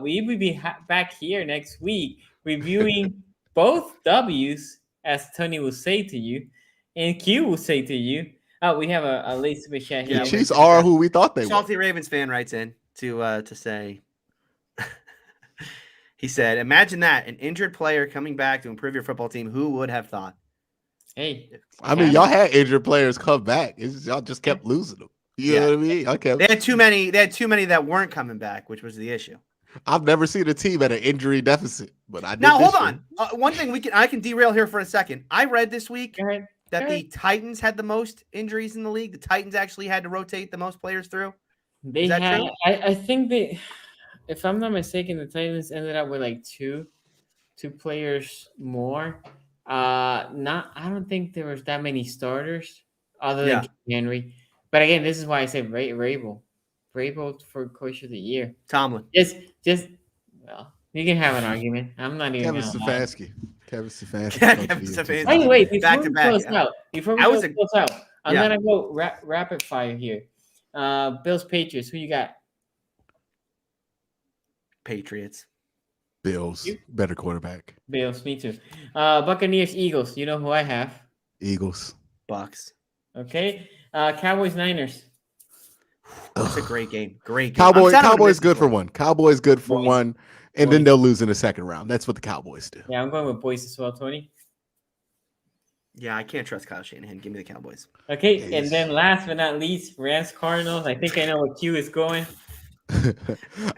We will be back here next week reviewing both W's, as Tony will say to you, and Q will say to you. We have a late super chat here. The Chiefs are who we thought they were. Salty Ravens fan writes in to say, he said, imagine that, an injured player coming back to improve your football team. Who would have thought? Hey, I mean, y'all had injured players come back. Y'all just kept losing them. You know what I mean? Okay. They had too many that weren't coming back, which was the issue. I've never seen a team at an injury deficit, but I did. Now hold on. One thing I can derail here for a second. I read this week that the Titans had the most injuries in the league. The Titans actually had to rotate the most players through. They had. I think if I'm not mistaken, the Titans ended up with like two players more. I don't think there was that many starters other than Henry. But again, this is why I say Vrabel for Coach of the Year. Tomlin. Just well, You can have an argument. I'm not even Kevin gonna lie. Stefanski. Kevin Stefanski. Kevin coach of the year Stefanski. 2000. Wait, before Back we to back, close yeah. out, I'm Yeah. gonna go rapid fire here. Bills Patriots. Who you got? Patriots. Bills, You? better quarterback. Bills. Me too. Buccaneers Eagles. You know who I have. Eagles. Bucks. Okay. Cowboys Niners. That's a great game. Great game. Cowboys good for one. Cowboys good for Boys. one, and then they'll lose in the second round. That's what the Cowboys do. Yeah, I'm going with boys as well, Tony. Yeah, I can't trust Kyle Shanahan. Give me the Cowboys. Okay, Yes. and then last but not least, Rams Cardinals. I think I know where Q is going.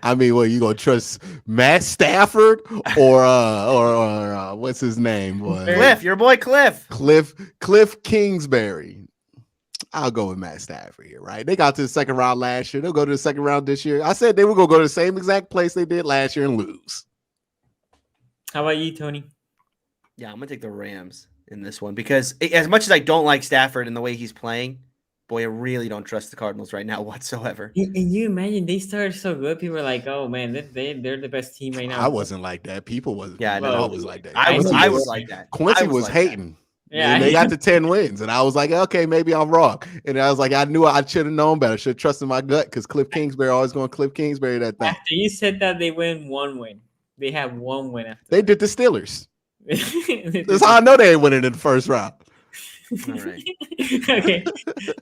I mean, what, you gonna trust Matt Stafford or what's his name? Cliff, your boy Cliff. Cliff Kingsbury. I'll go with Matt Stafford here, right? They got to the second round last year. They'll go to the second round this year. I said they were gonna go to the same exact place they did last year and lose. How about you, Tony? Yeah, I'm gonna take the Rams in this one because as much as I don't like Stafford and the way he's playing, boy, I really don't trust the Cardinals right now whatsoever. And you imagine they started so good. People were like, "Oh man, they're the best team right now." I wasn't like that. People wasn't. Yeah, I I know. was like that. I Quincy was like that. Quincy I was like hating. Yeah, And they got to 10 wins. And I was like, okay, maybe I'm wrong. And I was like, I knew I should have known better. Should have trusted my gut because Cliff Kingsbury always going Cliff Kingsbury that thing. After you said that, they win one win. They have one win after. They did the Steelers. That. That's how I know they ain't winning in the first round. All right. Okay.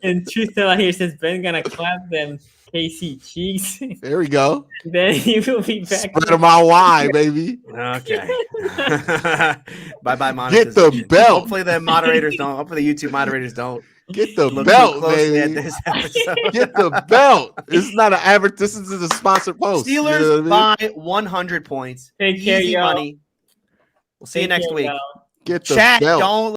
And Truth Teller here says Ben gonna clap them KC cheeks. There we go. Then he will be back. Spread them out wide, baby. Okay. Bye-bye, Get monetization. the belt. Hopefully the moderators don't. Hopefully the YouTube moderators don't Get the look belt, too closely at baby. this episode. Get the belt. It's not an average. This is a sponsored post. You know Steelers what I mean? by 100 points. Take care, Easy y'all. money. We'll see you Take next care, week. y'all. Get the Chat, belt. don't